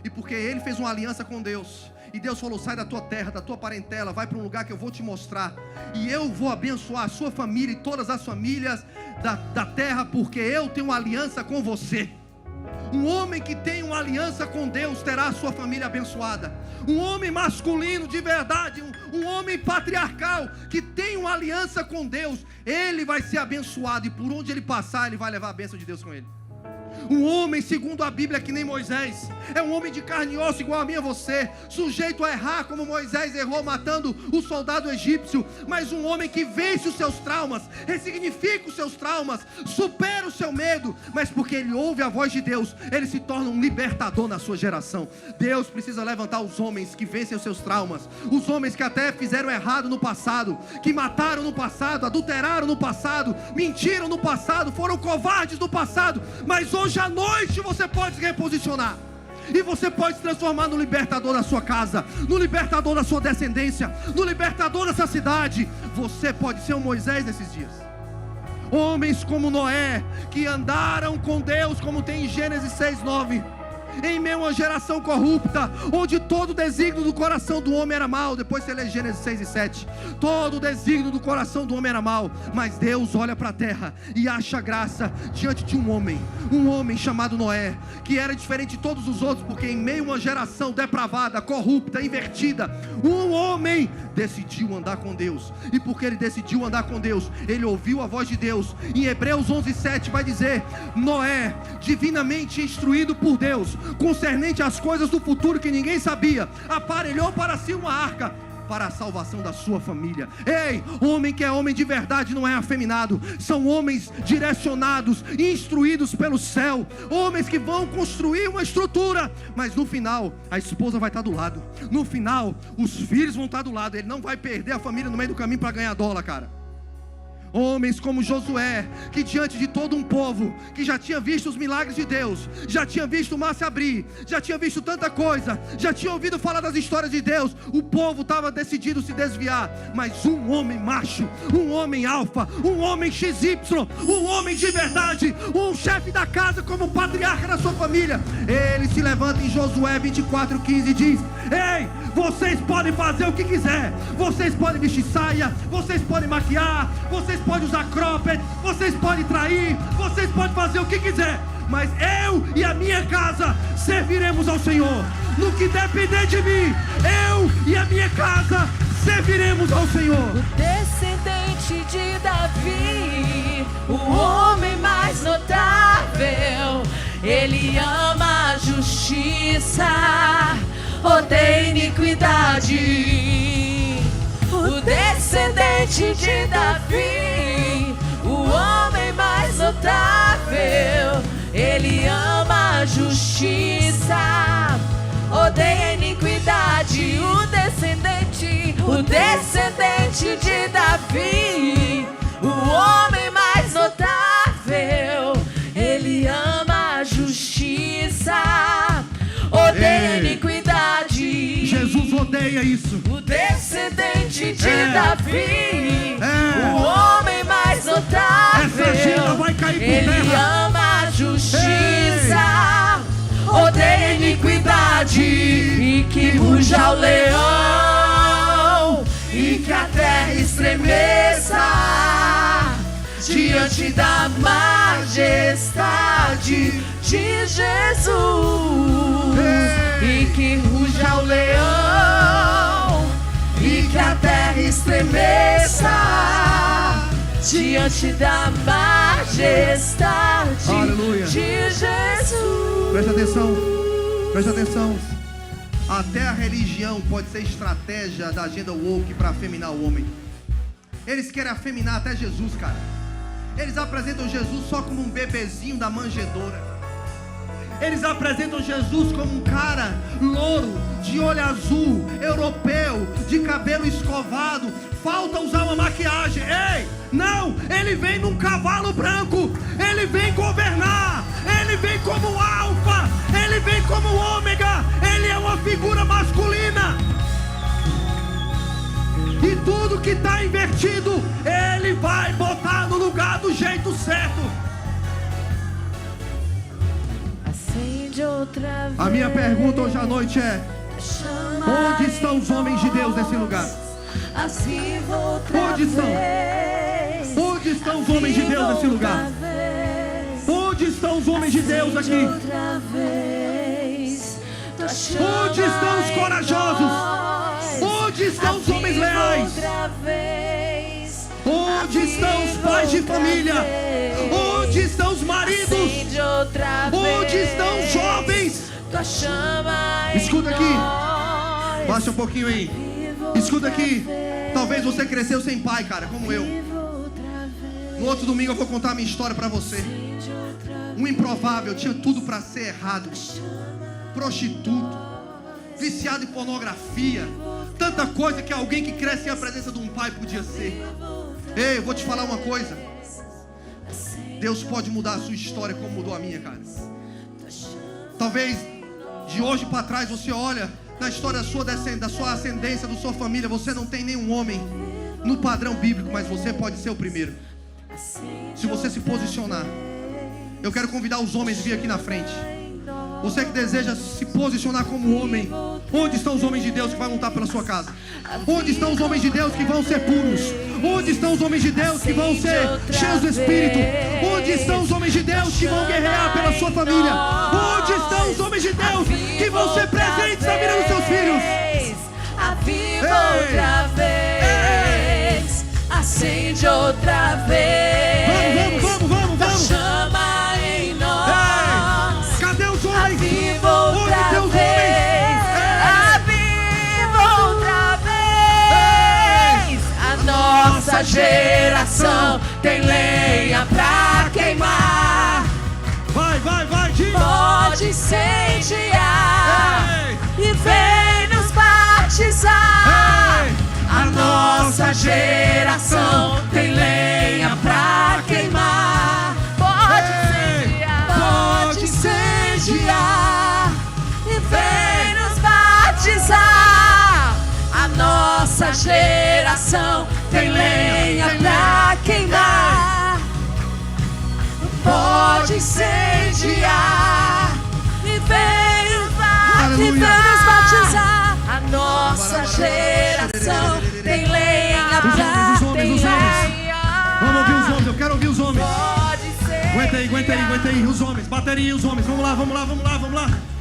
E porque ele fez uma aliança com Deus, e Deus falou: sai da tua terra, da tua parentela, vai para um lugar que eu vou te mostrar, e eu vou abençoar a sua família e todas as famílias da terra, porque eu tenho uma aliança com você. Um homem que tem uma aliança com Deus terá a sua família abençoada. Um homem masculino de verdade, um homem patriarcal que tem uma aliança com Deus, ele vai ser abençoado, e por onde ele passar, ele vai levar a bênção de Deus com ele. Um homem segundo a Bíblia que nem Moisés, é um homem de carne e osso igual a mim e a você, sujeito a errar como Moisés errou matando o soldado egípcio, mas um homem que vence os seus traumas, ressignifica os seus traumas, supera o seu medo, mas porque ele ouve a voz de Deus, ele se torna um libertador na sua geração. Deus precisa levantar os homens que vencem os seus traumas, os homens que até fizeram errado no passado, que mataram no passado, adulteraram no passado, mentiram no passado, foram covardes no passado, mas hoje à noite você pode se reposicionar, e você pode se transformar no libertador da sua casa, no libertador da sua descendência, no libertador dessa cidade. Você pode ser um Moisés nesses dias. Homens como Noé, que andaram com Deus, como tem em Gênesis 6:9. Em meio a uma geração corrupta, onde todo o desígnio do coração do homem era mau. Depois você lê Gênesis 6:7. Todo o desígnio do coração do homem era mau, mas Deus olha para a terra e acha graça diante de um homem chamado Noé, que era diferente de todos os outros, porque em meio a uma geração depravada, corrupta, invertida, um homem decidiu andar com Deus. E porque ele decidiu andar com Deus, ele ouviu a voz de Deus. Em Hebreus 11:7 vai dizer: Noé, divinamente instruído por Deus concernente às coisas do futuro que ninguém sabia, aparelhou para si uma arca para a salvação da sua família. Ei, homem que é homem de verdade não é afeminado, são homens direcionados, instruídos pelo céu, homens que vão construir uma estrutura, mas no final a esposa vai estar do lado, no final os filhos vão estar do lado. Ele não vai perder a família no meio do caminho para ganhar dólar, cara. Homens como Josué, que diante de todo um povo que já tinha visto os milagres de Deus, já tinha visto o mar se abrir, já tinha visto tanta coisa, já tinha ouvido falar das histórias de Deus, o povo estava decidido se desviar, mas um homem macho, um homem alfa, um homem XY, um homem de verdade, um chefe da casa como patriarca da sua família, ele se levanta em Josué 24:15 e diz: ei, vocês podem fazer o que quiser, vocês podem vestir saia, vocês podem maquiar, vocês podem usar cropped, vocês podem trair, vocês podem fazer o que quiser, mas eu e a minha casa serviremos ao Senhor. No que depender de mim, eu e a minha casa serviremos ao Senhor. O descendente de Davi, o homem mais notável, ele ama a justiça, odeia iniquidade. O descendente de Davi, o homem mais notável. Ele ama a justiça, odeia a iniquidade. O descendente de Davi, o homem mais notável. Ele ama a justiça, odeia a iniquidade. Jesus odeia isso. O descendente de Davi, o homem mais notável. Essa agenda vai cair por Ele terra. ama a justiça, odeia a iniquidade. E que ruja o leão, e que a terra estremeça diante da majestade de Jesus. E que ruja o leão, e que a terra estremeça diante da majestade Aleluia. de Jesus. Presta atenção, presta atenção. Até a religião pode ser estratégia da agenda woke para afeminar o homem. Eles querem afeminar até Jesus, cara. Eles apresentam Jesus só como um bebezinho da manjedoura. Eles apresentam Jesus como um cara louro, de olho azul, europeu, de cabelo escovado. Falta usar uma maquiagem. Ei, não, ele vem num cavalo branco. Ele vem governar. Ele vem como alfa. Ele vem como ômega. Ele é uma figura masculina. E tudo que está invertido, ele vai botar no lugar do jeito certo. Acende outra vez. A minha pergunta hoje à noite é: onde estão os homens de Deus nesse lugar? Aviva outra Onde estão? vez. Onde estão os homens de Deus nesse lugar? Onde estão os homens de Deus aqui? Outra vez. Onde estão os corajosos? Onde estão os homens leais? Onde estão os pais de família? Onde estão os maridos? Onde estão os jovens? Escuta aqui. Baixa um pouquinho aí. Escuta aqui. Talvez você cresceu sem pai, cara, como eu. No outro domingo eu vou contar a minha história pra você. Um improvável, tinha tudo pra ser errado. Prostituto, viciado em pornografia, tanta coisa que alguém que cresce em a presença de um pai podia ser. Ei, eu vou te falar uma coisa. Deus pode mudar a sua história como mudou a minha, cara. Talvez de hoje para trás você olha na história da sua ascendência, da sua família, você não tem nenhum homem no padrão bíblico, mas você pode ser o primeiro. Se você se posicionar. Eu quero convidar os homens a vir aqui na frente. Você que deseja se posicionar como homem, onde estão os homens de Deus que vão lutar pela sua casa? Onde estão os homens de Deus que vão ser puros? Onde estão os homens de Deus que vão ser cheios do Espírito? Onde estão os homens de Deus que vão guerrear pela sua família? Onde estão os homens de Deus que vão ser presentes na vida dos seus filhos? Aviva outra vez. Acende outra vez. Vamos. Chama em nós. Cadê os homens? Aviva outra vez. Aviva outra vez. A nossa geração tem lenha pra queimar. Vai, diz. Pode incendiar e vem nos batizar. A nossa geração tem lenha pra queimar. Pode incendiar e vem nos batizar. A nossa geração tem lenha pra queimar. Pode incendiar e vem nos batizar. A nossa geração tem lenha pra queimar. Vamos ouvir os homens, eu quero ouvir os homens. Pode ser. Aguenta aí, os homens, bateria, os homens. Vamos lá.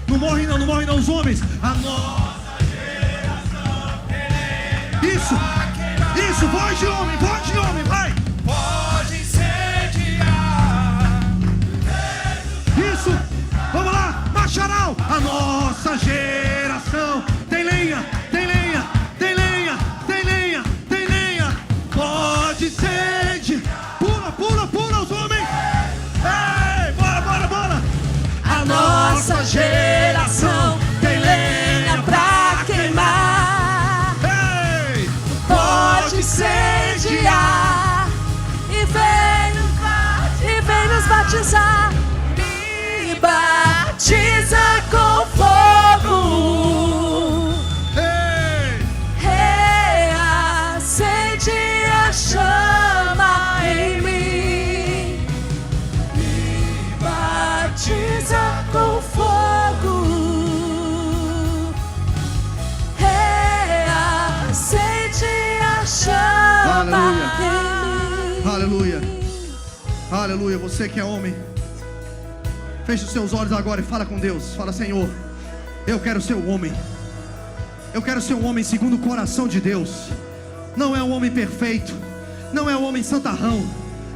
Não morre não, os homens. A nossa geração tem lenha. Isso, voz de homem, vai. Pode incendiar. Isso, vamos lá, Macharal. A nossa geração tem lenha. Pode incendiar. Pula os homens. batizar, me batiza com fogo. Reacende a chama em mim, me batiza com fogo. Reacende a chama em mim. Aleluia. Aleluia. Você que é homem, feche os seus olhos agora e fala com Deus. Fala: Senhor, eu quero ser um homem. Eu quero ser um homem segundo o coração de Deus. Não é um homem perfeito, não é um homem santarrão,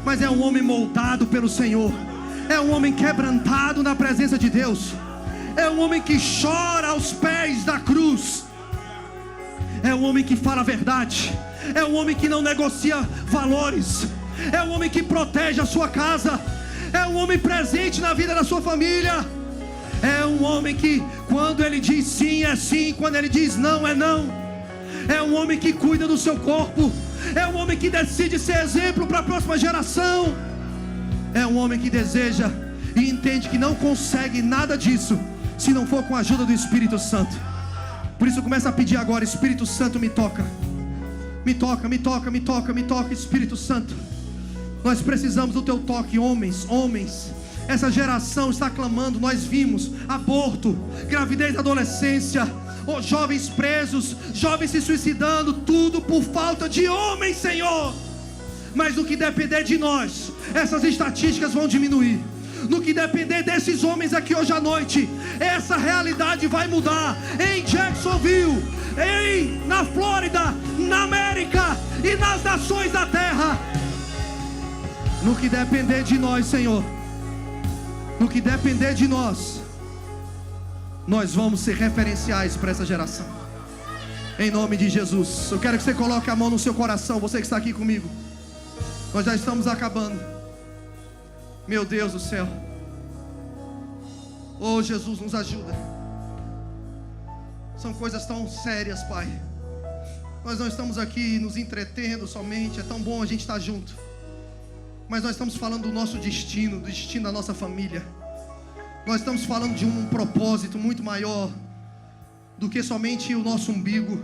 mas é um homem moldado pelo Senhor. É um homem quebrantado na presença de Deus. É um homem que chora aos pés da cruz. É um homem que fala a verdade. É um homem que não negocia valores. É um homem que protege a sua casa. É um homem presente na vida da sua família. É um homem que, quando ele diz sim, é sim. Quando ele diz não, é não. É um homem que cuida do seu corpo. É um homem que decide ser exemplo para a próxima geração. É um homem que deseja e entende que não consegue nada disso se não for com a ajuda do Espírito Santo. Por isso começa a pedir agora: Espírito Santo, me toca. Me toca, me toca, me toca, me toca, Espírito Santo. Nós precisamos do teu toque, homens, homens. Essa geração está clamando. Nós vimos aborto, gravidez da adolescência, jovens presos, jovens se suicidando, tudo por falta de homens, Senhor. Mas no que depender de nós, essas estatísticas vão diminuir. No que depender desses homens aqui hoje à noite, essa realidade vai mudar. Em Jacksonville, na Flórida, na América e nas nações da terra. No que depender de nós, Senhor, no que depender de nós, nós vamos ser referenciais para essa geração. Em nome de Jesus. Eu quero que você coloque a mão no seu coração. Você que está aqui comigo. Nós já estamos acabando. Meu Deus do céu. Oh, Jesus, nos ajuda. São coisas tão sérias, Pai. Nós não estamos aqui nos entretendo somente. É tão bom a gente estar junto. Mas nós estamos falando do nosso destino, do destino da nossa família. Nós estamos falando de um propósito muito maior do que somente o nosso umbigo.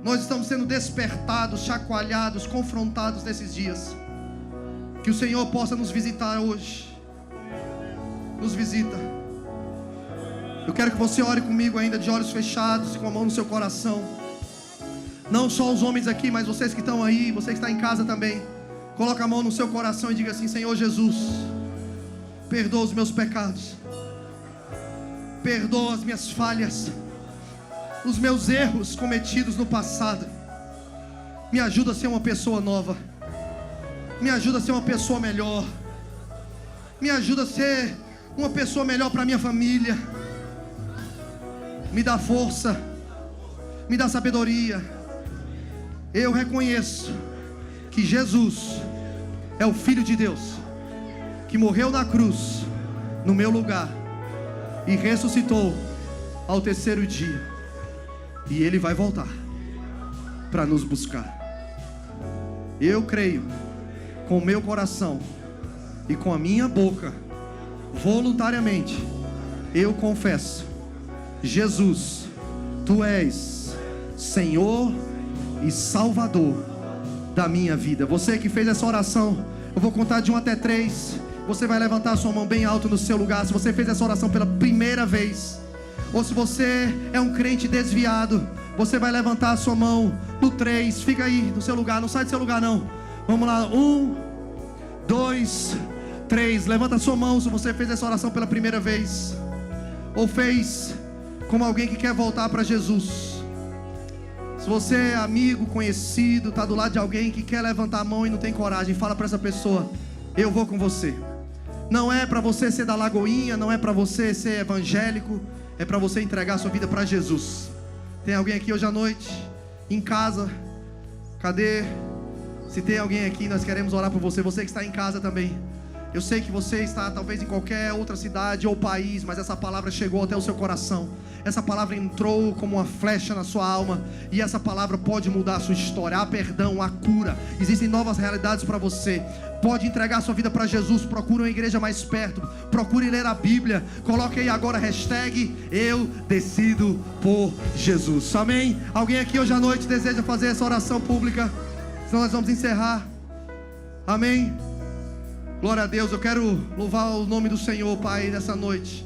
Nós estamos sendo despertados, chacoalhados, confrontados nesses dias. Que o Senhor possa nos visitar hoje. Nos visita. Eu quero que você ore comigo ainda de olhos fechados, com a mão no seu coração. Não só os homens aqui, mas vocês que estão aí, você que está em casa também. Coloca a mão no seu coração e diga assim: Senhor Jesus, perdoa os meus pecados, perdoa as minhas falhas, os meus erros cometidos no passado. Me ajuda a ser uma pessoa nova. Me ajuda a ser uma pessoa melhor. Me ajuda a ser uma pessoa melhor para minha família. Me dá força, me dá sabedoria. Eu reconheço que Jesus é o Filho de Deus, que morreu na cruz no meu lugar e ressuscitou ao terceiro dia. E Ele vai voltar para nos buscar. Eu creio com o meu coração e com a minha boca, voluntariamente, eu confesso: Jesus, Tu és Senhor e Salvador da minha vida. Você que fez essa oração, eu vou contar de 1 até 3. Você vai levantar a sua mão bem alto no seu lugar. Se você fez essa oração pela primeira vez, ou se você é um crente desviado, você vai levantar a sua mão no 3. Fica aí no seu lugar, não sai do seu lugar não. Vamos lá, 1, 2, 3. Levanta a sua mão se você fez essa oração pela primeira vez, ou fez como alguém que quer voltar para Jesus. Se você é amigo, conhecido, está do lado de alguém que quer levantar a mão e não tem coragem, fala para essa pessoa: eu vou com você. Não é para você ser da Lagoinha, não é para você ser evangélico, é para você entregar a sua vida para Jesus. Tem alguém aqui hoje à noite, em casa? Cadê? Se tem alguém aqui, nós queremos orar por você. Você que está em casa também, Eu sei que você está talvez em qualquer outra cidade ou país, mas essa palavra chegou até o seu coração. Essa palavra entrou como uma flecha na sua alma, e essa palavra pode mudar a sua história. Há perdão, há cura, existem novas realidades para você. Pode entregar a sua vida para Jesus. Procure uma igreja mais perto, procure ler a Bíblia. Coloque aí agora hashtag eu decido por Jesus. Amém? Alguém aqui hoje à noite deseja fazer essa oração pública? Senão nós vamos encerrar. Amém? Glória a Deus. Eu quero louvar o nome do Senhor, Pai, nessa noite,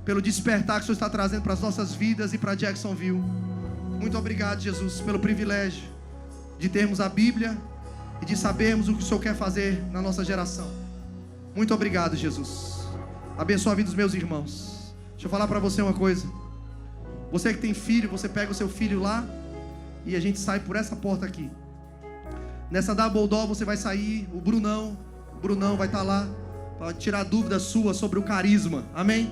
pelo despertar que o Senhor está trazendo para as nossas vidas e para Jacksonville. Muito obrigado, Jesus, pelo privilégio de termos a Bíblia e de sabermos o que o Senhor quer fazer na nossa geração. Muito obrigado, Jesus. Abençoa a vida dos meus irmãos. Deixa eu falar para você uma coisa. Você que tem filho, você pega o seu filho lá e a gente sai por essa porta aqui. Nessa double door você vai sair, o Brunão vai estar lá para tirar dúvidas suas sobre o carisma. Amém?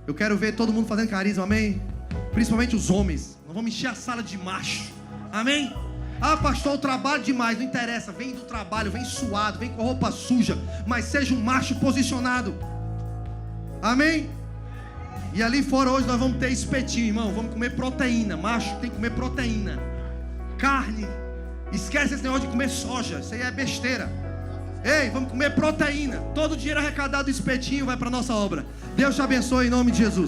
Eu quero ver todo mundo fazendo carisma. Amém? Principalmente os homens. Não vamos encher a sala de macho. Amém? Ah, pastor, eu trabalho demais. Não interessa, vem do trabalho, vem suado, vem com a roupa suja, mas seja um macho posicionado. Amém? E ali fora hoje nós vamos ter espetinho, irmão. Vamos comer proteína. Macho tem que comer proteína, carne. Esquece esse negócio de comer soja. Isso aí é besteira. Ei, vamos comer proteína. Todo o dinheiro arrecadado do espetinho vai para a nossa obra. Deus te abençoe em nome de Jesus.